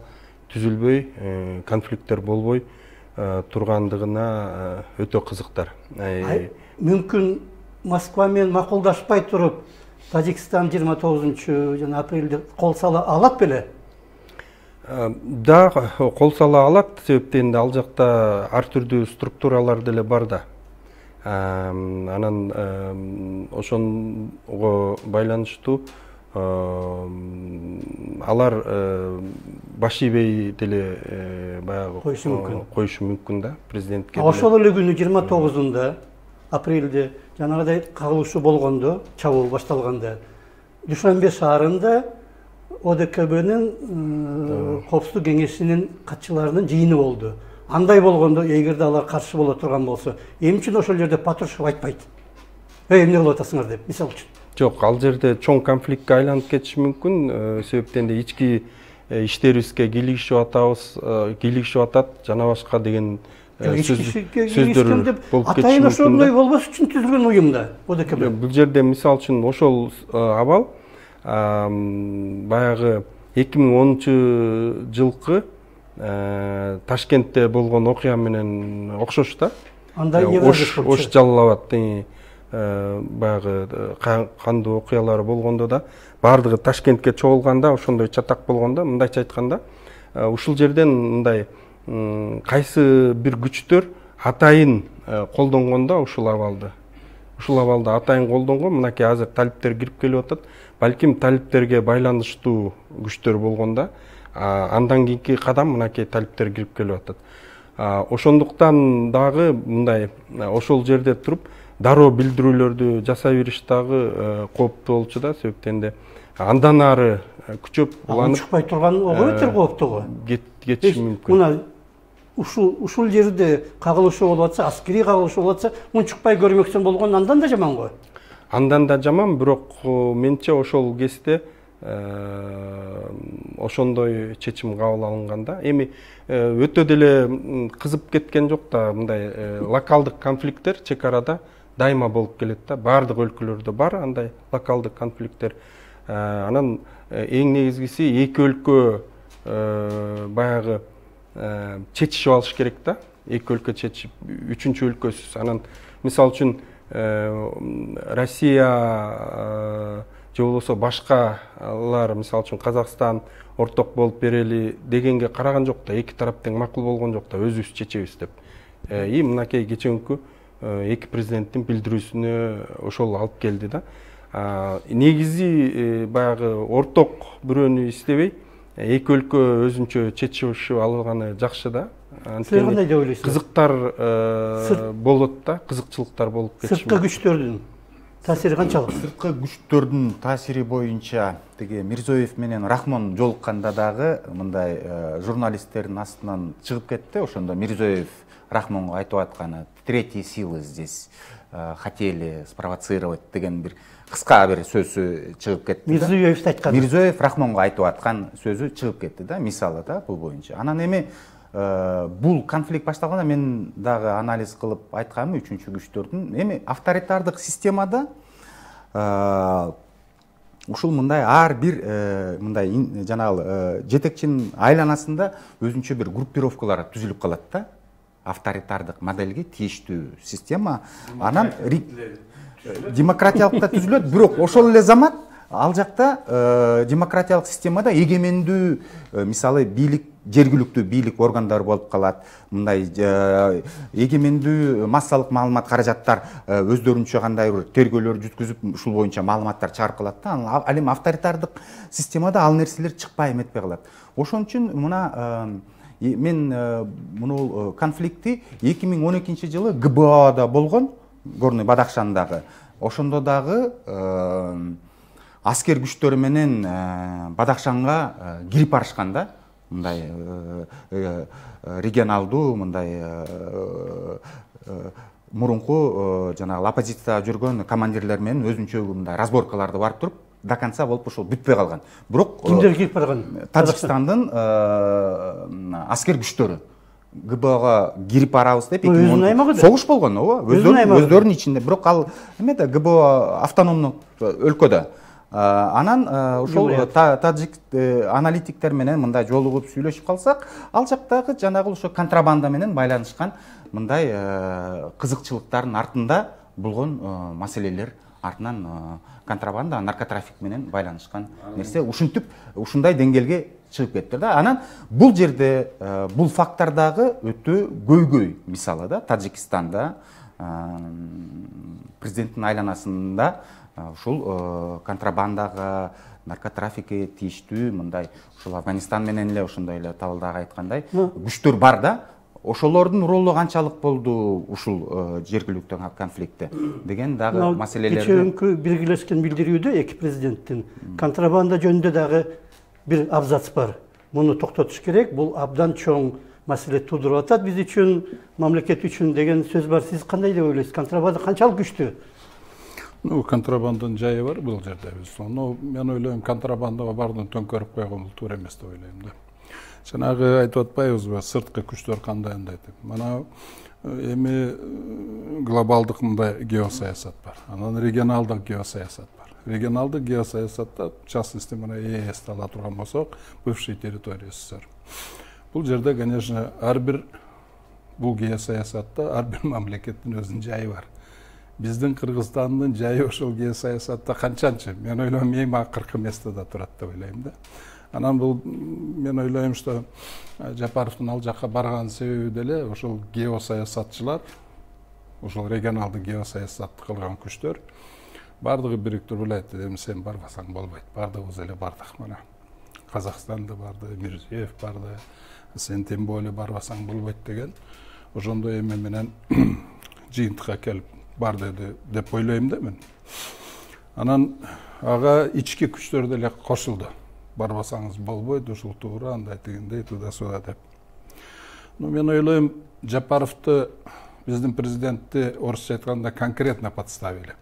[SPEAKER 4] түзүлбөй, конфликттер болбой тургандыгына өтө кызыктар.
[SPEAKER 1] Мүмкүн Москва менен макулдашпай туруп, Тажикстан 29 апрелде кол сала алат беле?
[SPEAKER 4] Да, кол сала алат, себептен ал жакта ар түрдүү структуралар деле бар да. Анан ошонго байланыштуу алар баш ийбей деле баягы коюшу мүмкүн да, президентке.
[SPEAKER 1] Ошол эле күнү 29 апрелде жанагыдай кагылышуу болгондо, чабуул башталганда, Душанбе шаарында ОДКБнын Коопсуздук кеңешинин катчыларынын жыйыны болду. Андай болгондо, эгерде алар каршы боло турган болсо, эмне үчүн ошол жерде Патрушев айтпайт? Эмне кылып атасыңар деп, мисал үчүн.
[SPEAKER 4] Жок, ал жерде чоң конфликтке айланып кетиши мүмкүн. Себептен де ички иштерибизге кийлигишип атат, жана башка деген сөздөр болуп кетиши мүмкүн.
[SPEAKER 1] Атайын ошондой болбош үчүн түзүлгөн уюм да, ОДКБ.
[SPEAKER 4] Бул жерде мисал үчүн ошол абал баягы 2010-жылкы Ташкентте болгон окуя менен окшош да.
[SPEAKER 1] Андай
[SPEAKER 4] Ош Жалал-Абадтын баягы кандуу окуялары болгондо да, баардыгы Ташкентке чогулганда, ошондой чатак болгондо, мындайча айтканда, ушул жерден мындай кайсы бир күчтөр атайын колдонгондо ушул абалды атайын колдонгон, мынакей азыр талиптер кирип келип атат. Балким талиптерге байланыштуу күчтөр болгондо, андан кийинки кадам мынакей талиптер кирип келип атат. Ошондуктан дагы мындай ошол жерде туруп дароо билдирүүлөрдү жасай бериш дагы кооптуу болчу да, себептен де андан ары күчөп уланып
[SPEAKER 1] чыкпай турган өтө кооптуу
[SPEAKER 4] кетиши мүмкүн.
[SPEAKER 1] Мына ушул жерде кагылышуу болуп атса, аскерий кагылышуу болуп атса, унчукпай көрмөкчү болгон андан да жаман го.
[SPEAKER 4] Андан да жаман, бирок менче ошол кезде ошондой чечим кабыл алынганда, эми өтө деле кызып кеткен жок да, мындай локалдык конфликттер чек арада дайыма болуп келет да. Баардык өлкөлөрдө бар андай локалдык конфликттер. Анан эң негизгиси эки өлкө баягы чечишип алыш керек да. Эки өлкө чечип, үчүнчү өлкөсүз. Анан мисал үчүн Россия же болбосо башкалар, мисал үчүн Казакстан орток болуп берели дегенге караган жок да, эки тарап тең макул болгон жок да, өзүбүз чечебиз деп. Мынакей кечеүнкү эки президенттин билдирүүсүнө ошол алып келди да. Негизи баягы орток бирөөнү издебей, эки өлкө өзүнчө чечишип алганы жакшы да.
[SPEAKER 1] Кандай деп ойлойсуз?
[SPEAKER 4] Кызыктар болот да, кызыкчылыктар болуп кетиши.
[SPEAKER 1] Сырткы күчтөрдүн таасири канчалык?
[SPEAKER 6] Сырткы күчтөрдүн таасири боюнча тиги Мирзоев менен Рахмон жолукканда дагы мындай журналисттердин астынан чыгып кетти. Ошондо Мирзоев Рахмонго айтып атканы: "Третьи силы здесь хотели спровоцировать" деген бир кыска бир сөзү чыгып кетти.
[SPEAKER 1] Мирзоев айткан.
[SPEAKER 6] Мирзоев Рахмонго айтып аткан сөзү чыгып кетти да, мисалы да бул боюнча. Анан эми бул конфликт башталганда мен дагы анализ кылып айтканмын, үчүнчү күчтөрдүн эми авторитардык системада ушул мындай ар бир мындай жанагы жетекчинин айланасында өзүнчө бир группировкалар түзүлүп калат да. Авторитардык модельге тийиштүү система. Анан демократиялык да түзүлөт, бирок ошол эле замат ал жакта демократиялык системада эгемендүү мисалы бийлик, жергиликтүү бийлик органдары болуп калат. Мындай эгемендүү массалык маалымат каражаттар өздөрүнчө кандай бир тергөөлөр жүткүзүп ушул боюнча маалыматтар чыгарып калат да. Ал эми авторитардык системада ал нерселер чыкпай эметпей калат. Ошон үчүн мына мен муну конфликтти 2012 жылы ГБАда болгон, Горный Бадахшандагы. Ошондо дагы аскер күчтөрү менен Бадахшанга кирип барышкан да. Мындай регионалдуу мындай мурунку жанагы оппозицияда жүргөн командирлер менен өзүнчө мындай разборкаларды барып туруп до конца болуп ошол бүтпөй калган. Бирок
[SPEAKER 1] кимдер кирип барган?
[SPEAKER 6] Тажикстандын аскер күчтөрү ГБАга кирип барабыз деп согуш болгон, ооба, өздөрүнүн ичинде. Бирок ал эмеде ГБА автономдук өлкөдө. Анан ошол тажик аналитиктер менен мындай жолугуп сүйлөшүп калсак, ал жактагы жанагы ошо контрабанда менен байланышкан мындай кызыкчылыктардын артында болгон маселелер, артынан контрабанда, наркотрафик менен байланышкан нерсе ушинтип ушундай деңгээлге чыгып кетти да. Анан бул жерде бул фактордагы өтө көйгөй мисалы да, Тажикстанда президенттин айланасында ушул контрабандага, наркотрафикке тийиштүү мындай ушул Афганистан менен эле ошондой эле табылдагы айткандай күчтөр бар да. Ошолордун ролу канчалык болду ушул жергиликтүү конфликтте деген дагы маселелерди.
[SPEAKER 1] Кечээкү белгилешкен билдирүүдө эки президенттин контрабанда жөнүндө дагы бир абзац бар. Муну токтотуш керек, бул абдан чоң маселе туудуруп атат биз үчүн, мамлекет үчүн деген сөз бар. Сиз кандай деп ойлойсуз? Контрабанда канчалык күчтүү?
[SPEAKER 5] Контрабанданын жайы бар бул жерде. Мен ойлойм, контрабандага бардын төңкөрүп койгон бул туура эмес деп ойлойм да. Жанагы айтып атпайбызбы, сырткы күчтөр кандай деп. Мана эми глобалдык мындай геосаясат бар. Анан регионалдык геосаясат бар. Регионалдык геосаясатта, в частности, мына ЕС ала турган болсок, бывший территория СССР. Бул жерде, конечно, ар бир бул геосаясатта ар бир мамлекеттин өзүнүн жайы бар. Биздин Кыргызстандын жайы ошол геосаясатта канчанчы? Мен ойлойм, эң акыркы местеде турат деп ойлойм да. Анан бул мен ойлойм, что Жапаровдун ал жакка барган себеби деле ошол геосаясатчылар, ошол регионалдык геосаясатты кылган күчтөр бардыгы бириктирип элейт. Эми сен барбасаң болбойт. Бардыгыбыз эле бардык. Мына Казакстанда барды, Мирзиев барды. Сен тем более барбасаң болбойт деген. Ошондой эме менен жыйынтыкка келип бар деп ойлойм да мен. Анан ага ички күчтөр деле кошулду. Барбасаңыз болбойт, ушул туура, андай дегендей туда-сюда деп. Мен ойлойм, Жапаровду биздин президентти орусча айтканда конкретно подставили.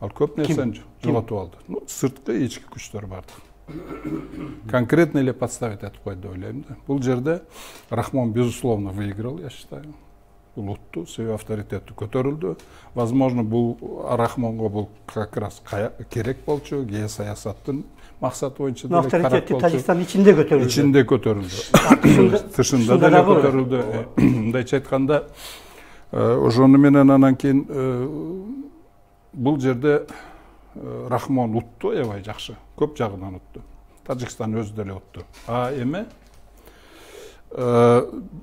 [SPEAKER 5] Ал көп нерсени жоготуп алды. Сырткы ички күчтөр барды. Конкретно эле подставить этип койду деп ойлойм да. Бул жерде Рахмон безусловно выиграл, я считаю. Бул утту, себеби авторитети көтөрүлдү. Возможно, бул Рахмонго бул как раз керек болчу, геосаясаттын максаты боюнча деле карап болчу.
[SPEAKER 1] Авторитети Тажикстан ичинде көтөрүлдү.
[SPEAKER 5] Ичинде көтөрүлдү. Тышында деле көтөрүлдү. Мындайча айтканда, ошону менен анан кийин бул жерде Рахмон утту, аябай жакшы. Көп жагынан утту. Тажикстан өзү деле утту. Эме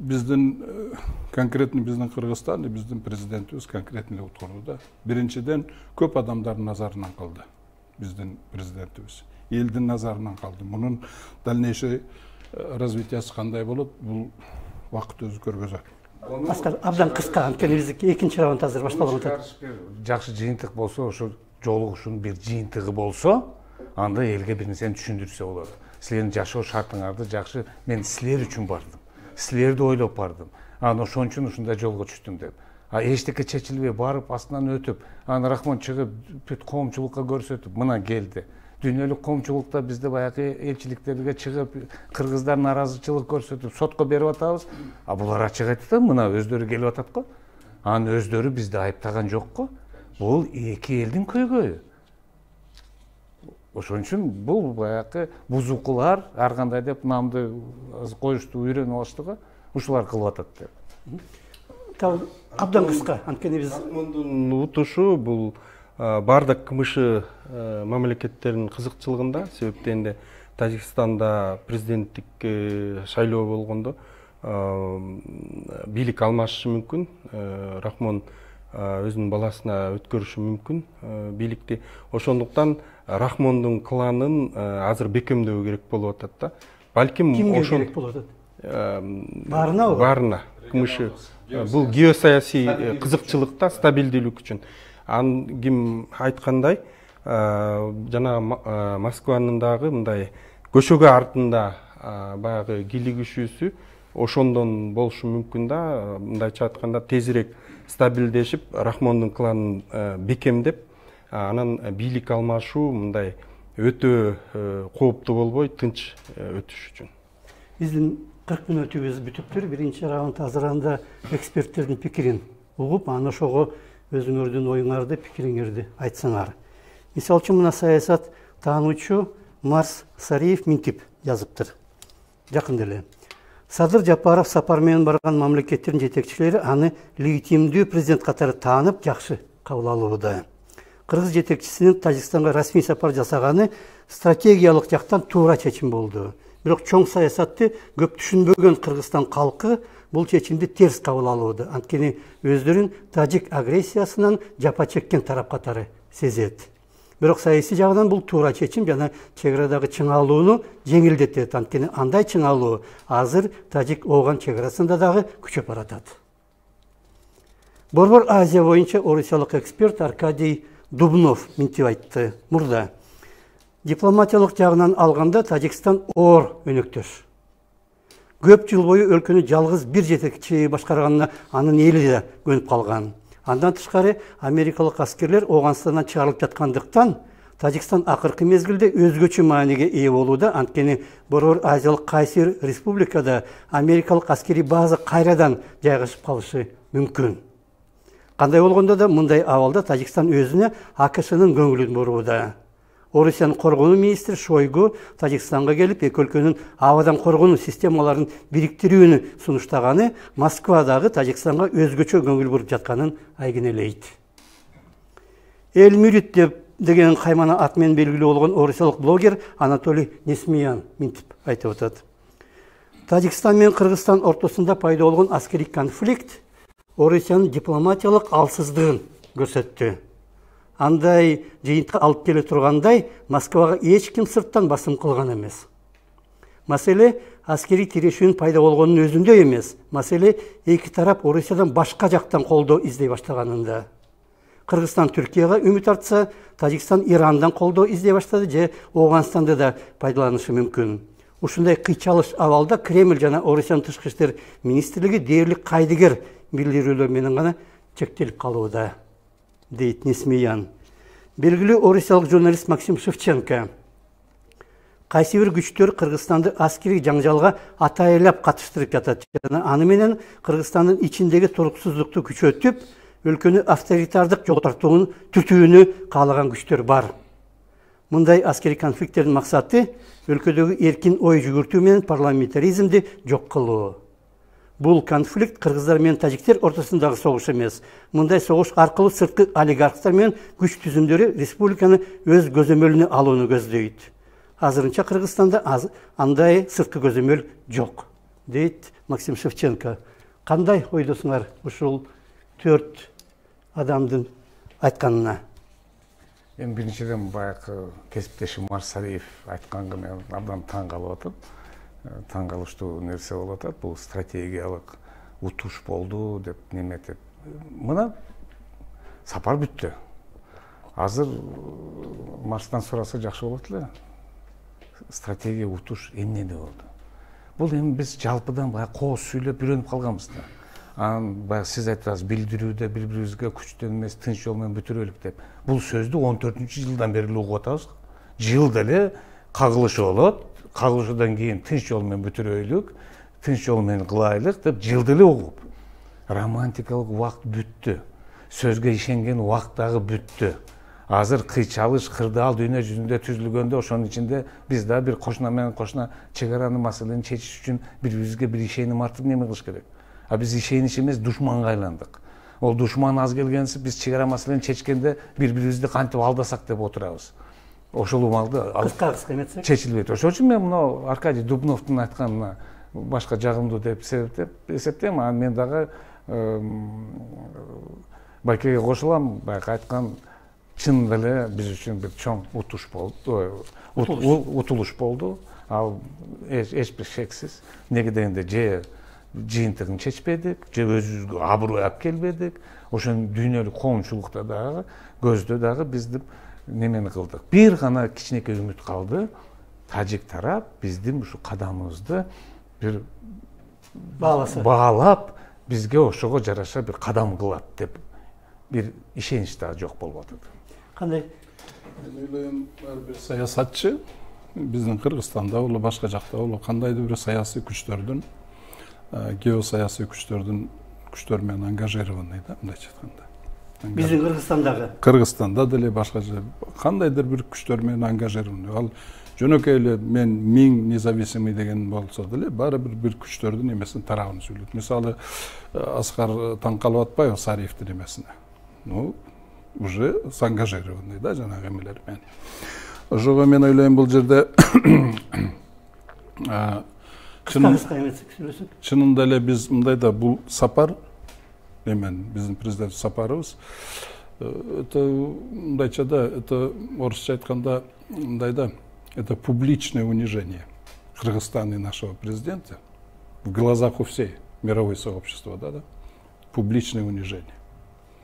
[SPEAKER 5] биздин конкретно биздин Кыргызстан, биздин президентибиз конкретно эле уткурду да. Биринчиден көп адамдардын назарынан калды биздин президентибиз. Элдин назарынан калды. Мунун дальнейший развитиясы кандай болот, бул убакыт өзү көргөзөт.
[SPEAKER 1] Аскар, абдан кыска, анткени биздики экинчи раунд азыр башталып атат.
[SPEAKER 3] Жакшы жыйынтык болсо, ошо жолугушуунун бир жыйынтыгы болсо, анда элге бир нерсени түшүндүрсө болот. Силердин жашоо шартыңарды жакшы, мен силер үчүн бардым. Силерди ойлоп бардым. Анан ошон үчүн ушундай жолго түштүм деп. Эчтеке чечилбей барып, астынан өтүп, анан Рахмон чыгып, бүт коомчулукка көрсөтүп, мына келди. Дүйнөлүк коомчулукта бизде баягы элчиликтерге чыгып, кыргыздар нааразычылык көрсөтүп, сотко берип атабыз. Булар ачык айтты, мына өздөрү келип атат го. Анан өздөрү бизди айыптаган жок го. Бул эки элдин көйгөйү. ошон үчүн бул баягы бузукулар ар кандай деп намды коюшту үйрөнүп алыштыга ушулар кылып атат деп.
[SPEAKER 2] Абдан кыска, анткени биз
[SPEAKER 4] Рахмондун утушу бул бардык КМШ мамлекеттеринин кызыкчылыгында, себептен де Тажикстанда президенттик шайлоо болгондо бийлик алмашышы мүмкүн. Рахмон өзүнүн баласына өткөрүшү мүмкүн бийликти. Ошондуктан Рахмондун кланын азыр бекемдөө керек болуп атат да. Балким
[SPEAKER 2] кимге керек болуп атат? Баарынабы?
[SPEAKER 4] Баарына. КМШ бул геосаясий кызыкчылыкта стабилдүүлүк үчүн. Ким айткандай, жана Москванын дагы мындай көшөгө артында баягы кийлигишүүсү ошондон болушу мүмкүн да. Мындайча айтканда тезирээк стабилдешип, Рахмондун кланын бекемдеп, анан бийлик алмашуу мындай өтө кооптуу болбой, тынч өтүш үчүн.
[SPEAKER 2] Биздин 40 мүнөтүбүз бүтүптүр. Биринчи раунд азырында эксперттердин пикирин угуп, аны ошого өзүңөрдүн оюңарды, пикириңерди айтсаңар. Мисалы үчүн мына саясат таануучу Марс Сариев Минтип жазыптыр. Жакында эле. Садыр Жапаров сапар менен барган мамлекеттердин жетекчилери аны легитимдүү президент катары таанып, жакшы кабыл алууда. Кыргыз жетекчисинин Тажикстанга расмий сапар жасаганы стратегиялык жактан туура чечим болду. Бирок чоң саясатты көп түшүнбөгөн Кыргызстан калкы бул чечимди терс кабыл алууда. Анткени өздөрүн тажик агрессиясынан жапа чеккен тарап катары сезет. Бирок саясий жагынан бул туура чечим жана чек арадагы чыңалууну жеңилдетет. Анткени андай чыңалуу азыр тажик ооган чек арасында дагы күчөп баратат. Борбор Азия боюнча орусиялык эксперт Аркадий Дубнов Минтип айтты. Мурда дипломатиялык жагынан алганда Тажикстан оор өнөктөш. Көп жыл бою өлкөнү жалгыз бир жетекчи башкарганына анын эли да көнүп калган. Андан тышкары америкалык аскерлер Оганстандан чыгарылып жаткандыктан Тажикстан акыркы мезгилде өзгөчө мааниге ээ болууда. Анткени Борбор Азиялык кайсы бир республикада америкалык аскерий база кайрадан жайгашып калышы мүмкүн. Кандай болгондо да мындай абалда Тажикстан өзүнө АКШнын көңүлүн бурууда. Орусиянын коргонуу министри Шойгу Тажикстанга келип, эки өлкөнүн абадан коргонуу системаларын бириктирүүнү сунуштаганы Москвадагы Тажикстанга өзгөчө көңүл буруп жатканын айгинелейт. Элмюрит деген каймана ат менен белгилүү болгон орусиялык блогер Анатолий Несмеян Минтип айтып атат. Тажикстан менен Кыргызстан ортосунда пайда болгон аскерий конфликт Орусиянын дипломатиялык алсыздыгын көрсөттү. Андай жыйынтыкка алып келе тургандай Москвага эч ким сырттан басым кылган эмес. Маселе аскерий тирешүүнүн пайда болгонунун өзүндө эмес. Маселе эки тарап Орусиядан башка жактан колдоо издей баштаганында. Кыргызстан Түркияга үмүт артса, Тажикстан Ирандан колдоо издей баштады же Оганстанды да пайдаланышы мүмкүн. Ушундай кыйчалыш абалда Кремль жана Орусиянын тышкы иштер министрлиги дээрлик кайдыгер билдирүүлөр менен гана чектелип калууда, дейт Несмеян. Белгилүү орусиялык журналист Максим Шевченко кайсы бир күчтөр Кыргызстанды аскерий жаңжалга атайлап катыштырып жатат жана аны менен Кыргызстандын ичиндеги туруксуздукту күчөтүп, өлкөнү авторитардык жолго тартууну түтүүнү каалаган күчтөр бар. Мындай аскерий конфликттердин максаты өлкөдөгү эркин ой жүгүртүү менен парламентаризмди жок кылуу. Бул конфликт кыргыздар менен тажиктер ортосундагы согуш эмес. Мындай согуш аркылуу сырткы олигархтар менен күч түзүмдөрү республиканы өз көзөмөлүнө алууну көздөйт. Азырынча Кыргызстанда андай сырткы көзөмөл жок, дейт Максим Шевченко. Кандай ойдосуңар ушул 4 адамдын айтканына?
[SPEAKER 3] Эми биринчиден баягы кесиптешим Марс Сариев айтканга мен абдан таң калып атам. Таң калыштуу нерсе болуп атат. Бул стратегиялык утуш болду деп неметип. Мына сапар бүттү. Азыр Марстан сураса жакшы болот эле. Стратегия утуш эмнеде болду? Бул эми биз жалпыдан баягы кооз сүйлөп үйрөнүп калганбыз да. Анан баягы сиз айттыңыз, билдирүүдө бири-бирибизге күчтөн эмес, тынч жол менен бүтүрөлүк деп. Бул сөздү 14-жылдан бери угуп атабыз. Жылда эле кагылышы болот. Кагылышуудан кийин тынч жол менен бүтүрөйлүк, тынч жол менен кылайлык деп жылда эле угуп. Романтикалык убакыт бүттү. Сөзгө ишенген убакыт дагы бүттү. азыр кыйчалыш кырдаал дүйнө жүзүндө түзүлгөндө ошонун ичинде биз да бир кошуна менен кошуна чек араны маселени чечиш үчүн бири бирибизге бир ишеним артып неме кылыш керек. А биз ишениш эмес душманга айландык. Ол душман аз келгенси биз чек ара маселени чечкенде бири бирибизди кантип алдасак деп отурабыз. Ошол маалда
[SPEAKER 2] кыска эметсек
[SPEAKER 3] чечилбейт. Ошон үчүн мен мына Аркадий Дубновдун айтканына башка жагымдуу деп эсептейм. Анан мен дагы Байкеге кошулам. Байка айткан чын деле биз үчүн бир чоң утуш болду, утулуш болду. Ал эч бир шексиз. Неге дегенде же жыйынтыгын чечпедик, же өзүбүзгө аброй алып келбедик. Ошон дүйнөлүк коомчулукта дагы көздө дагы биздин немени кылдык. Бир гана кичинекей үмүт калды. Тажик тарап биздин ушу кадамыбызды бир баалап бизге ошого жараша бир кадам кылат деп бир ишенич дагы жок болуп атат.
[SPEAKER 2] Кандай?
[SPEAKER 5] Мен ойлойм, ар бир саясатчы биздин Кыргызстанда болобу, башка жакта болобу, кандайдыр бир саясий күчтөрдүн, геосаясий күчтөр менен ангажированный да, мындайча айтканда.
[SPEAKER 2] Биздин Кыргызстандагы.
[SPEAKER 5] Кыргызстанда деле башка кандайдыр бир күчтөр менен ангажированный. Ал жөнөкөй эле мен 1000 независимый деген болсо деле баары бир күчтөрдүн эмесин тарабын сүйлөйт. Мисалы Аскар таң калып атпайбы Сариевдин эмесине. Ну, уже сангажированный да жанагы эмелер менен. Ошого мен ойлойм бул жерде чынында эле биз мындай да бул сапар эмен биздин президент сапарыбыз это мындайча да, это орусча айтканда мындай да, это публичное унижение Кыргызстана и нашего президента в глазах у всей мировой сообщества, да, публичное унижение.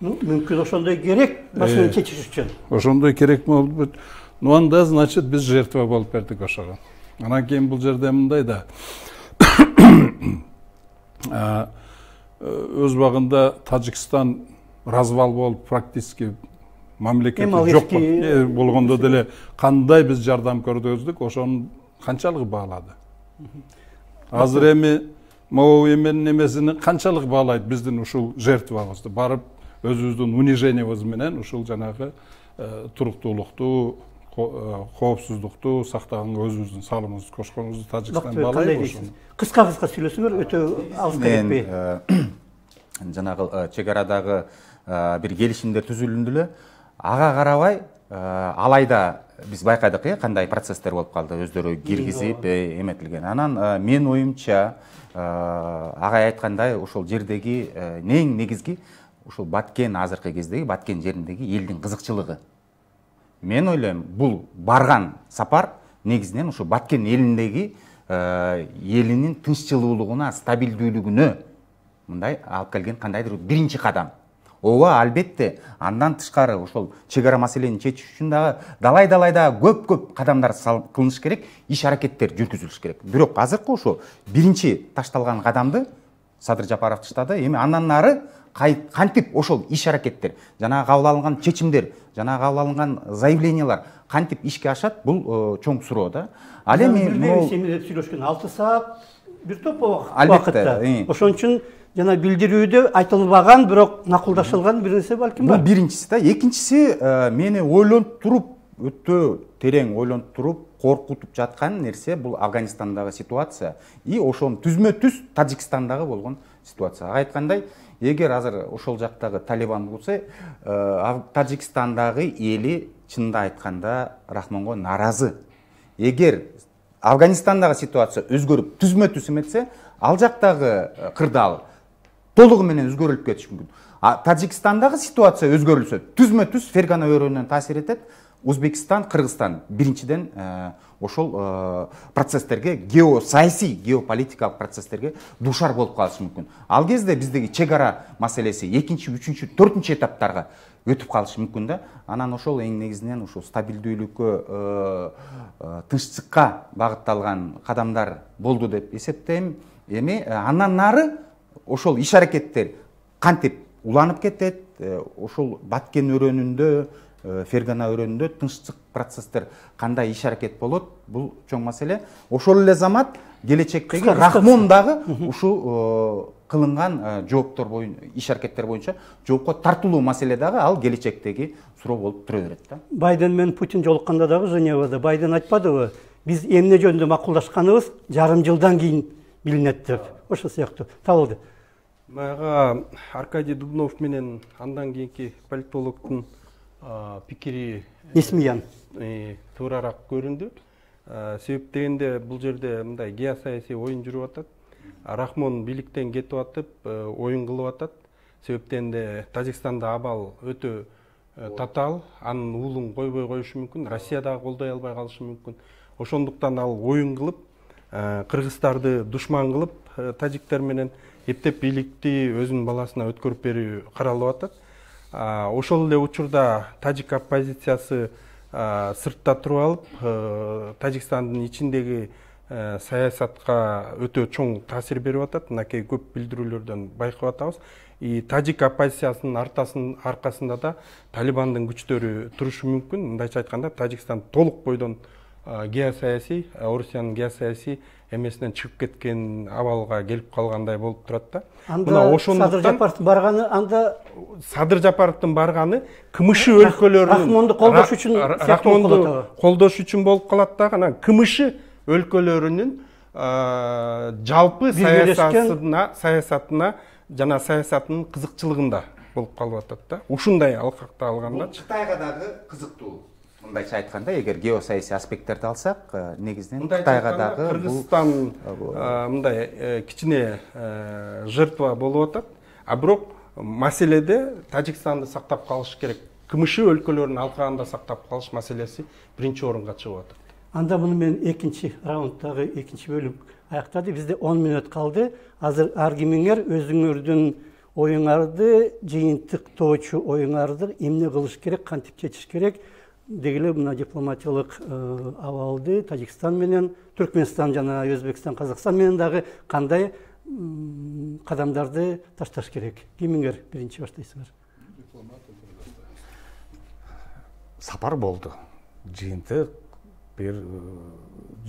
[SPEAKER 2] Ну, мүмкүн ошондой керек, маселени чечиш үчүн.
[SPEAKER 5] Ошондой керек болуп, ну анда значит биз жертва болуп бердик ошого. Анан кийин бул жерде мындай да, өз убагында Тажикстан развал болуп практически мамлекети жок болгондо деле кандай биз жардам көргөздүк, ошонун канчалыгы баалады. Азыр эми могу эменин эмесини канчалык баалайт биздин ушул жертвабызды, барып өзүбүздүн унижениябыз менен ушул жанагы туруктуулукту, коопсуздукту сактаганга өзүбүздүн салымыбызды кошконубузду Тажикстан баалайбы ошону.
[SPEAKER 2] Кыска сүйлөсөңөр, өтө алыска кетпей.
[SPEAKER 6] Жанагы чек арадагы бир келишимдер түзүлүндү эле. Ага карабай, алайда биз байкадык, кандай процесстер болуп калды, өздөрү киргизип, эметилген. Анан мен оюмча, агай айткандай, ошол жердеги эң негизги ушул Баткен азыркы кездеги Баткен жериндеги элдин кызыкчылыгы. Мен ойлойм, бул барган сапар негизинен ушул Баткен элиндеги элинин тынччылуулугуна, стабилдүүлүгүнө мындай алып келген кандайдыр биринчи кадам. Ооба, албетте, андан тышкары ошол чек ара маселени чечиш үчүн дагы далай-далайда көп кадамдар кылыныш керек, иш аракеттер жүргүзүлүш керек. Бирок азыркы ошо биринчи ташталган кадамды Садыр Жапаров таштады. Эми андан нары кантип ошол иш аракеттер, жана кабыл алынган чечимдер, жана кабыл алынган заявлениялар кантип ишке ашат, бул чоң суроо да. Ал эми
[SPEAKER 2] сүйлөшкөн 6 саат бир топ убакытта. Ошон үчүн жана билдирүүдө айтылбаган, бирок накылдашылган бир нерсе балким бар.
[SPEAKER 6] Бул биринчиси да. Экинчиси, мени ойлонуп туруп, өтө терең ойлонуп туруп, коркутуп жаткан нерсе бул Афганистандагы ситуация и ошонун түзмө-түз Тажикстандагы болгон ситуация. Айткандай, эгер азыр ошол жактагы Талибан болсо, Тажикстандагы эли чынында айтканда Рахмонго наразы. Эгер Афганистандагы ситуация өзгөрүп, түзмө-түз эметсе, ал жактагы кырдаал толугу менен өзгөрүлүп кетиши мүмкүн. Тажикстандагы ситуация өзгөрүлсө, түзмө-түз Фергана өрөөнүнөн таасир этет. Узбекистан, Кыргызстан биринчиден ошол процесстерге, геосаясий, геополитикалык процесстерге дуушар болуп калышы мүмкүн. Ал кезде биздеги чек ара маселеси 2-чи, 3-чү, 4-чү этаптарга өтүп калышы мүмкүн да. Анан ошол эң негизинен ошол стабилдүүлүккө, тынччыкка багытталган кадамдар болду деп эсептейм. Эми андан нары ошол иш аракеттер кантип уланып кетет, ошол Баткен өрөөнүндө, Фергана өрөөнүндө тынччык процесстер кандай иш аракет болот, бул чоң маселе. Ошол эле замат келечектеги Рахмон дагы ушул кылынган жооптор боюнча, иш аракеттер боюнча жоопко тартылуу маселе дагы ал келечектеги суроо болуп тура берет да.
[SPEAKER 2] Байден менен Путин жолукканда дагы Женевада Байден айтпадыбы, биз эмне жөнүндө макулдашканыбыз жарым жылдан кийин билинет деп. Ошо сыяктуу табылды.
[SPEAKER 4] Мага Аркадий Дубнов менен андан кийинки политологдун пикири
[SPEAKER 2] Исмиян
[SPEAKER 4] туурараак көрүндү. Себеп дегенде бул жерде мындай геосаясий оюн жүрүп атат. Рахмон бийликтен кетип атып, оюн кылып атат. Себептен де Тажикстанда абал өтө татаал, анын уулун койбой коюшу мүмкүн, Россия дагы колдой албай калышы мүмкүн. Ошондуктан ал оюн кылып, кыргыздарды душман кылып, тажиктер менен эптеп бийликти өзүнүн баласына өткөрүп берүү каралып атат. Ошол эле учурда тажик оппозициясы сыртта туруп алып, Тажикстандын ичиндеги саясатка өтө чоң таасир берип атат. Мынакей көп билдирүүлөрдөн байкап атабыз. Тажик оппозициясынын аркасында да Талибандын күчтөрү турушу мүмкүн. Мындайча айтканда, Тажикстан толук бойдон геосаясий, Орусиянын геосаясий эмесинен чыгып кеткен абалга келип калгандай болуп турат да.
[SPEAKER 2] Анда Садыр Жапаровдун барганы, анда
[SPEAKER 4] Садыр Жапаровдун барганы КМШ өлкөлөрүнүн
[SPEAKER 2] Рахмонду колдош үчүн,
[SPEAKER 4] Рахмонду колдош үчүн болуп калат да. Анан КМШ өлкөлөрүнүн жалпы саясатына жана саясатынын кызыкчылыгында болуп калып атат да. Ушундай алкакта алганда
[SPEAKER 6] Кытайга дагы кызыктуу. Мындайча айтканда, эгер геосаясий аспекттерди алсак, негизинен Кытайга дагы
[SPEAKER 4] Кыргызстан мындай кичине жертва болуп атат. А бирок маселеде Тажикстанды сактап калыш керек. КМШ өлкөлөрүнүн алкагында сактап калыш маселеси биринчи орунга чыгып атат.
[SPEAKER 2] Анда муну мен экинчи раундтагы экинчи бөлүм аяктады. Бизде 10 мүнөт калды. Азыр ар кимиңер өзүңөрдүн оюңарды, жыйынтыктоочу оюңарды эмне кылыш керек, кантип чечиш керек дегиле мына дипломатиялык абалды Тажикстан менен, Түркмөнстан жана Өзбекстан, Казакстан менен дагы кандай кадамдарды ташташ керек. Кимиңер биринчи баштайсыңар?
[SPEAKER 3] Сапар болду. Жыйынтык бир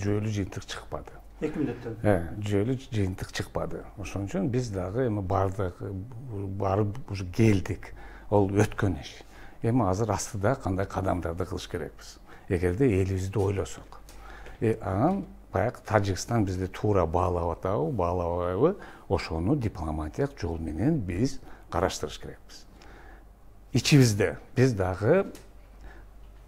[SPEAKER 3] жүйөлүү жыйынтык чыкпады.
[SPEAKER 2] 2 мүнөттөн.
[SPEAKER 3] Жүйөлүү жыйынтык чыкпады. Ошон үчүн биз дагы эми барып уже келдик. Ол өткөн иш. Эми азыр астыда кандай кадамдарды кылыш керекпиз. Эгерде элибизди ойлосок. Анан баягы Тажикстан бизди туура баалап атабы, баалабайбы, ошону дипломатиялык жол менен биз караштырыш керекпиз. Ичибизде биз дагы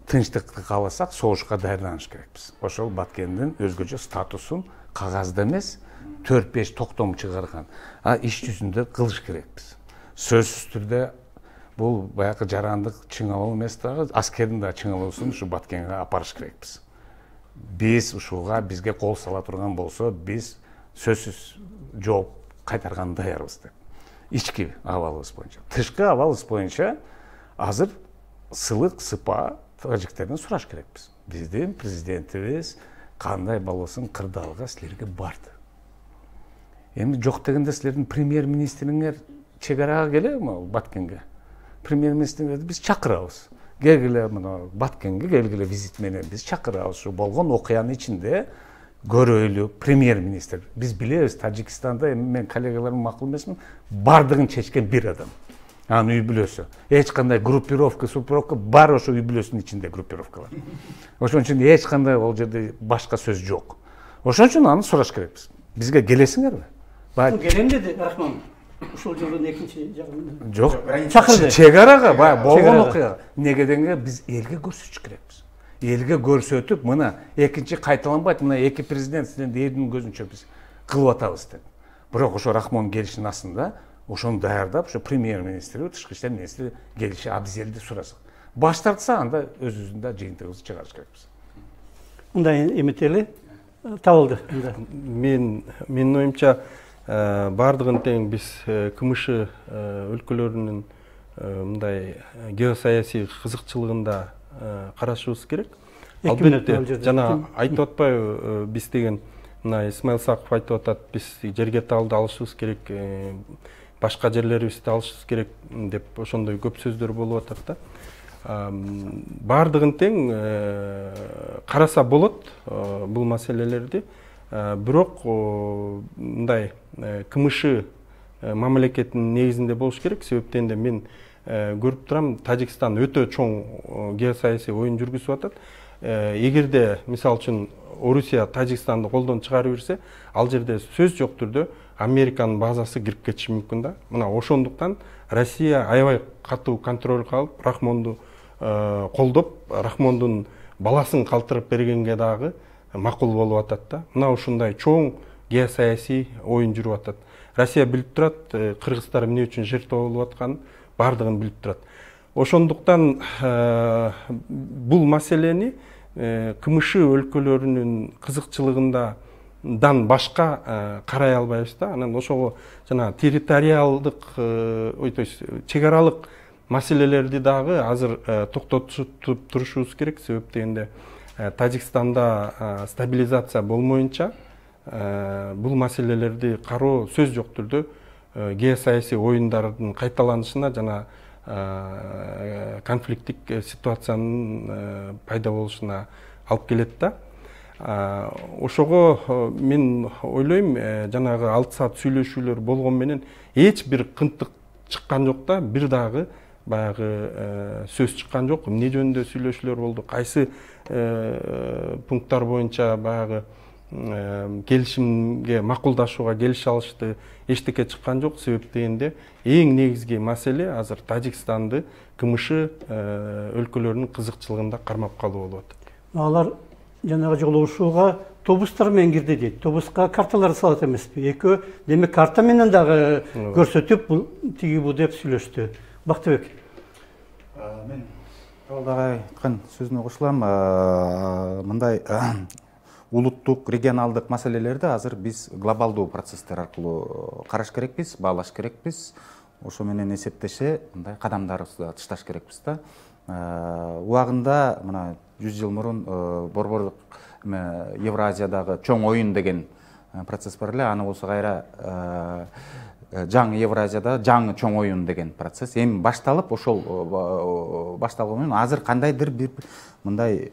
[SPEAKER 3] тынчтыкты кааласак, согушка даярданыш керекпиз. Ошол Баткендин өзгөчө статусун кагазда эмес, 4-5 токтом чыгарган, иш жүзүндө кылыш керекпиз. Сөзсүз түрдө бул баягы жарандык чыңалуу эмес дагы, аскердин да чыңалуусун ушу Баткенге апарыш керекпиз. Биз ушуга бизге кол сала турган болсо, биз сөзсүз жооп кайтарганга даярбыз деп. Ички абалыбыз боюнча. Тышкы абалыбыз боюнча азыр сылык сыпа тажиктерден сураш керекпиз. Биздин президентибиз кандай болосун кырдаалга силерге барды. Эми жок дегенде силердин премьер-министриңер чек арага келеби Баткенге? Премьер-министриңерди биз чакырабыз. Келгиле мына Баткенге келгиле визит менен биз чакырабыз. Ушу болгон окуянын ичинде көрөйлү премьер-министр. Биз билебиз, Тажикстанда эми мен коллегаларым макул эмесмин, бардыгын чечкен бир адам. Анын үй бүлөсү. Эч кандай группировка, супровка бар ошо үй бүлөсүнүн ичинде группировкалар. Ошон үчүн эч кандай ал жерде башка сөз жок. Ошон үчүн аны сураш керекпиз. Бизге келесиңерби?
[SPEAKER 2] Келем деди Рахмон. Ушул жылдын экинчи жагында.
[SPEAKER 3] Жок.
[SPEAKER 2] Чакырды.
[SPEAKER 3] Чек арага баягы болгон окуя. Негеденге биз элге көрсөтүш керекпиз. Элге көрсөтүп, мына экинчи кайталанбайт, мына эки президент сиздин элдин көзүнчө биз кылып атабыз деп. Бирок ошо Рахмон келишинин астында ошону даярдап, ошо премьер-министри, тышкы иштер министри келиши абзелди сурасак. Баш тартса, анда өзүбүздүн жыйынтыгыбызды чыгарыш керекпиз.
[SPEAKER 2] Мындай эметели табылды.
[SPEAKER 4] Менин оюмча бардыгын тең биз КМШ өлкөлөрүнүн мындай геосаясий кызыкчылыгында карашыбыз керек. Албетте жана айтып атпайбы, биз деген мына Исмаил Саков айтып атат, биз жерге талды алышыбыз керек, башка жерлерибизди алышыбыз керек деп ошондой көп сөздөр болуп атат да. Бардыгын тең караса болот бул маселелерди. Бирок мындай КМШ мамлекеттин негизинде болуш керек. Себептен де мен көрүп турам, Тажикстан өтө чоң геосаясий оюн жүргүзүп атат. Эгерде мисалы үчүн Орусия Тажикстанды колдон чыгарып берсе, ал жерде сөз жок түрдө Американын базасы кирип кетиши мүмкүн да. Мына ошондуктан Россия аябай катуу контроль кылып, Рахмонду колдоп, Рахмондун баласын калтырып бергенге дагы макул болуп атат да. Мына ушундай чоң геосаясий оюн жүрүп атат. Россия билип турат, кыргыздар эмне үчүн жертва болуп атканын бардыгын билип турат. Ошондуктан бул маселени КМШ өлкөлөрүнүн кызыкчылыгындан башка карай албайбыз да. Анан ошого жана территориалдык, то есть чек аралык маселелерди дагы азыр токтотуп турушубуз керек. Себеп дегенде Тажикстанда стабилизация болмоюнча бул маселелерди кароо сөз жок түрдө геосаясий оюндардын кайталанышына жана конфликттик ситуациянын пайда болушуна алып келет да. Ошого мен ойлойм, жанагы 6 саат сүйлөшүүлөр болгон менен эч бир кынтык чыккан жок да, бир дагы баягы сөз чыккан жок. Эмне жөнүндө сүйлөшүүлөр болду, кайсы пункттар боюнча баягы келишимге макулдашууга келише алышты, эчтеке чыккан жок. Себеп дегенде эң негизги маселе азыр Тажикстанды КМШ өлкөлөрүнүн кызыкчылыгында кармап калуу болуп атат.
[SPEAKER 1] Алар жанагы жолугушууга тобустар менен кирди дейт. Тобуска карталар салат эмеспи? Экөө демек карта менен дагы көрсөтүп, тиги бу деп сүйлөштү. Бактыбек.
[SPEAKER 6] Мен дагы айткан сөзүнө кошулам. Мындай улуттук, регионалдык маселелерди азыр биз глобалдуу процесстер аркылуу караш керекпиз, баалаш керекпиз. Ошо менен эсептеше мындай кадамдарыбызды тышташ керекпиз да. Убагында мына 100 жыл мурун борборлук Евразиядагы чоң оюн деген процесс бар эле. Аны болсо кайра жаңы Евразияда жаңы чоң оюн деген процесс эми башталып, ошол башталган менен азыр кандайдыр бир мындай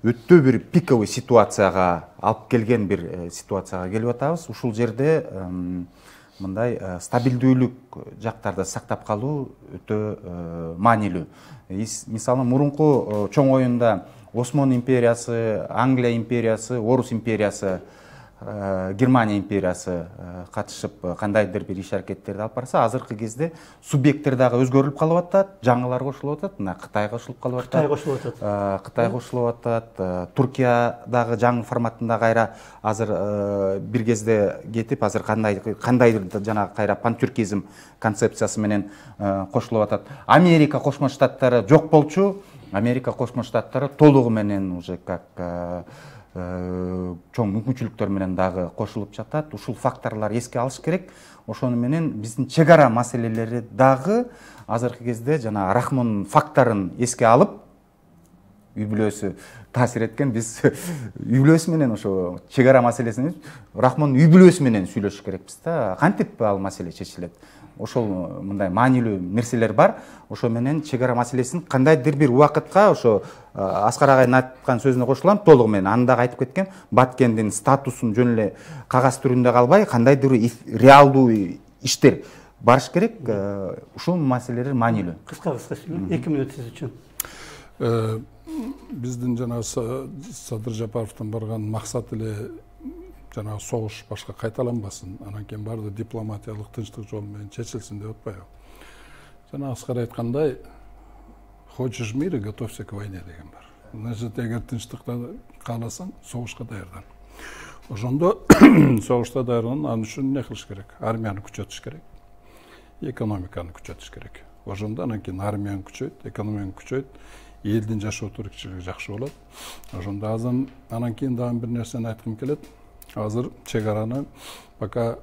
[SPEAKER 6] өтө бир пиковый ситуацияга алып келген бир ситуацияга келип атабыз. Ушул жерде мындай стабилдүүлүк жактарды сактап калуу өтө маанилүү. Мисалы мурунку чоң оюнда Осман империясы, Англия империясы, Орус империясы, Германия империясы катышып кандайдыр бир иш аракеттерди алып барса, азыркы кезде субъекттер дагы өзгөрүлүп калып атат, жаңылар кошулуп атат. Мына Кытай кошулуп калып атат. Кытай кошулуп атат. Туркия дагы жаңы форматында кайра азыр бир кезде кетип, азыр кандайдыр жана кайра пантюркизм концепциясы менен кошулуп атат. Америка Кошмо Штаттары жок болчу. Америка Кошмо Штаттары толугу менен уже как чоң мүмкүнчүлүктөр менен дагы кошулуп жатат. Ушул факторлор эске алыш керек. Ошону менен биздин чек ара маселелери дагы азыркы кезде жана Рахмон факторун эске алып, үй бүлөсү таасир эткен, биз үй бүлөсү менен ошо чек ара маселесин Рахмон үй бүлөсү менен сүйлөшүш керекпиз да. Кантип ал маселе чечилет? Ошол мындай маанилүү нерселер бар. Ошо менен чек ара маселесин кандайдыр бир убакытка ошо Аскар агайдын айткан сөзүнө кошулам, толугу менен аны дагы айтып кеткен. Баткендин статусун жөн эле кагаз түрүндө калбай, кандайдыр реалдуу иштер барыш керек. Ушул маселелер маанилүү.
[SPEAKER 1] Кыска 2 мүнөт сиз үчүн.
[SPEAKER 5] Биздин жана Садыр Жапаровдун барган максат эле жана согуш башка кайталанбасын, анан кийин баары дипломатиялык тынчтык жолу менен чечилсин деп атпайбы. Жана Аскар айткандай, хочешь мира, готовься к войне деген бар. Значит, эгер тынчтыкты кааласаң, согушка даярдан. Ошондо согушта даярдан, ал үчүн эмне кылыш керек? Армияны күчөтүш керек, экономиканы күчөтүш керек. Ошондо анан кийин армияны күчөйт, экономиканы күчөйт, элдин жашоо турукчулугу жакшы болот. Ошондо анан кийин дагы бир нерсени айткым келет. Азыр чек араны, пока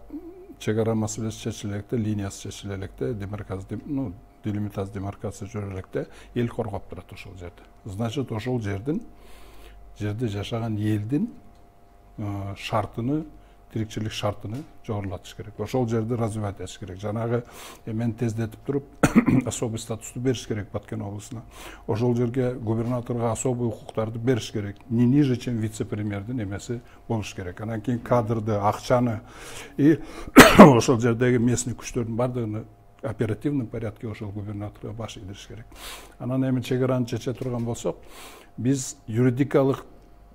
[SPEAKER 5] чек ара маселеси чечиле электе, линиясы чечиле электе, делимитация демаркация жүрө электе, эл коргоп турат ошол жерде. Значит, ошол жерде жашаган элдин шартыны тирикчилик шартыны жогорулатыш керек. Ошол жерди развивать этиш керек. Жанагы эмен тездетип туруп особый статусту бериш керек Баткен облусуна. Ошол жерге губернаторго особый укуктарды бериш керек. Не ниже, чем вице-премьердин эмеси болуш керек. Анан кийин кадрды, акчаны и ошол жердеги местный күчтөрдүн бардыгын оперативный порядке ошол губернаторго баш ийдириш керек. Анан эми чек араны чече турган болсок, биз юридикалык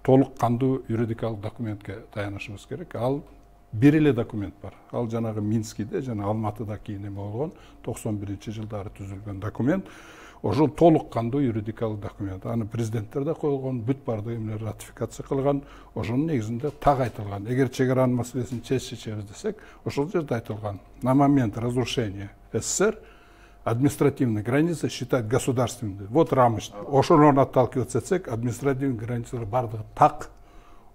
[SPEAKER 5] толук кандуу юридикалык документке таянышыбыз керек. Ал бир эле документ бар. Ал жанагы Минскиде жана Алматыда кийин эме болгон 91-жылдары түзүлгөн документ. Ошол толук кандуу юридикалык документ. Аны президенттер да койгон, бүт бардыгы эмелер ратификация кылган. Ошонун негизинде так айтылган. Эгер чек аранын маселесин чечебиз десек, ошол жерде айтылган. На момент разрушения СССР административные границы считать государственными. Вот рамочный. Ошонон отталкиваться этсек, административный границалар бардыгы так.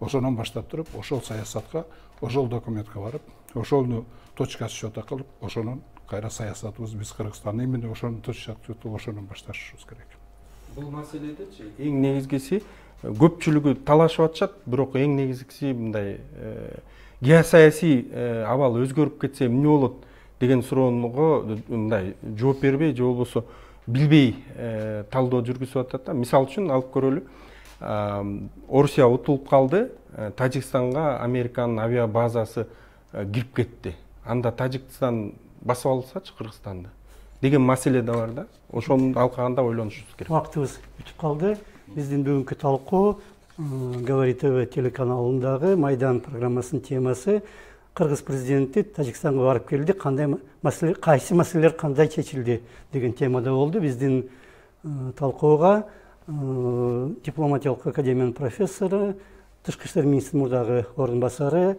[SPEAKER 5] Ошонон баштап туруп, ошол саясатка, ошол документке барып, ошону точка счета кылып, ошонун кайра саясатыбыз биз Кыргызстанда именно ошонун точка счету ошонун башташыбыз керек.
[SPEAKER 4] Бул маселедечи эң негизгиси көпчүлүгү талашып атышат, бирок эң негизгиси мындай геосаясий абал өзгөрүп кетсе эмне болот деген сурооного мындай жооп бербей, же болбосо билбей талдоо жүргүзүп атат да. Мисал үчүн алып көрөлү. Орусия утулуп калды, Тажикстанга Американын авиабазасы кирип кетти. Анда Тажикстан басып алсачы Кыргызстанды деген маселе да бар да. Ошону алкаганда ойлонушубуз керек.
[SPEAKER 1] Вактыбыз бүтүп калды. Биздин бүгүнкү талкуу Говори ТВ телеканалындагы Майдан программасынын темасы Кыргыз президенти Тажикстанга барып келди, кандай маселе, кайсы маселелер кандай чечилди деген темада болду. Биздин талкууга дипломатиялык академиянын профессору, Тышкы иштер министринин мурдагы ордун басары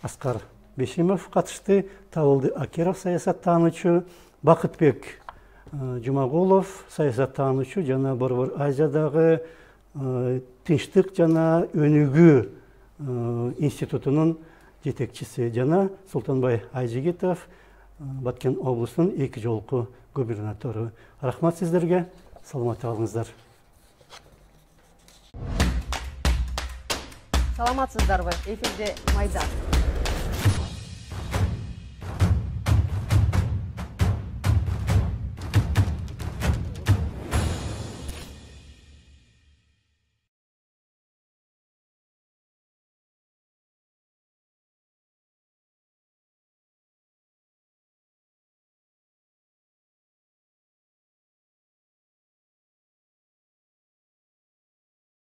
[SPEAKER 1] Аскар Бешимов катышты, Табылды Акеров саясаттануучу, Бакытбек Жумагулов саясаттануучу жана Борбор Азиядагы тынчтык жана өнүгүү институтунун жетекчиси жана Султанбай Айжигитов, Баткен облусунун 2 жолку губернатору. Рахмат сиздерге, саламатта калыңыздар.
[SPEAKER 7] Саламатсыздарбы? Эфирде Майдан.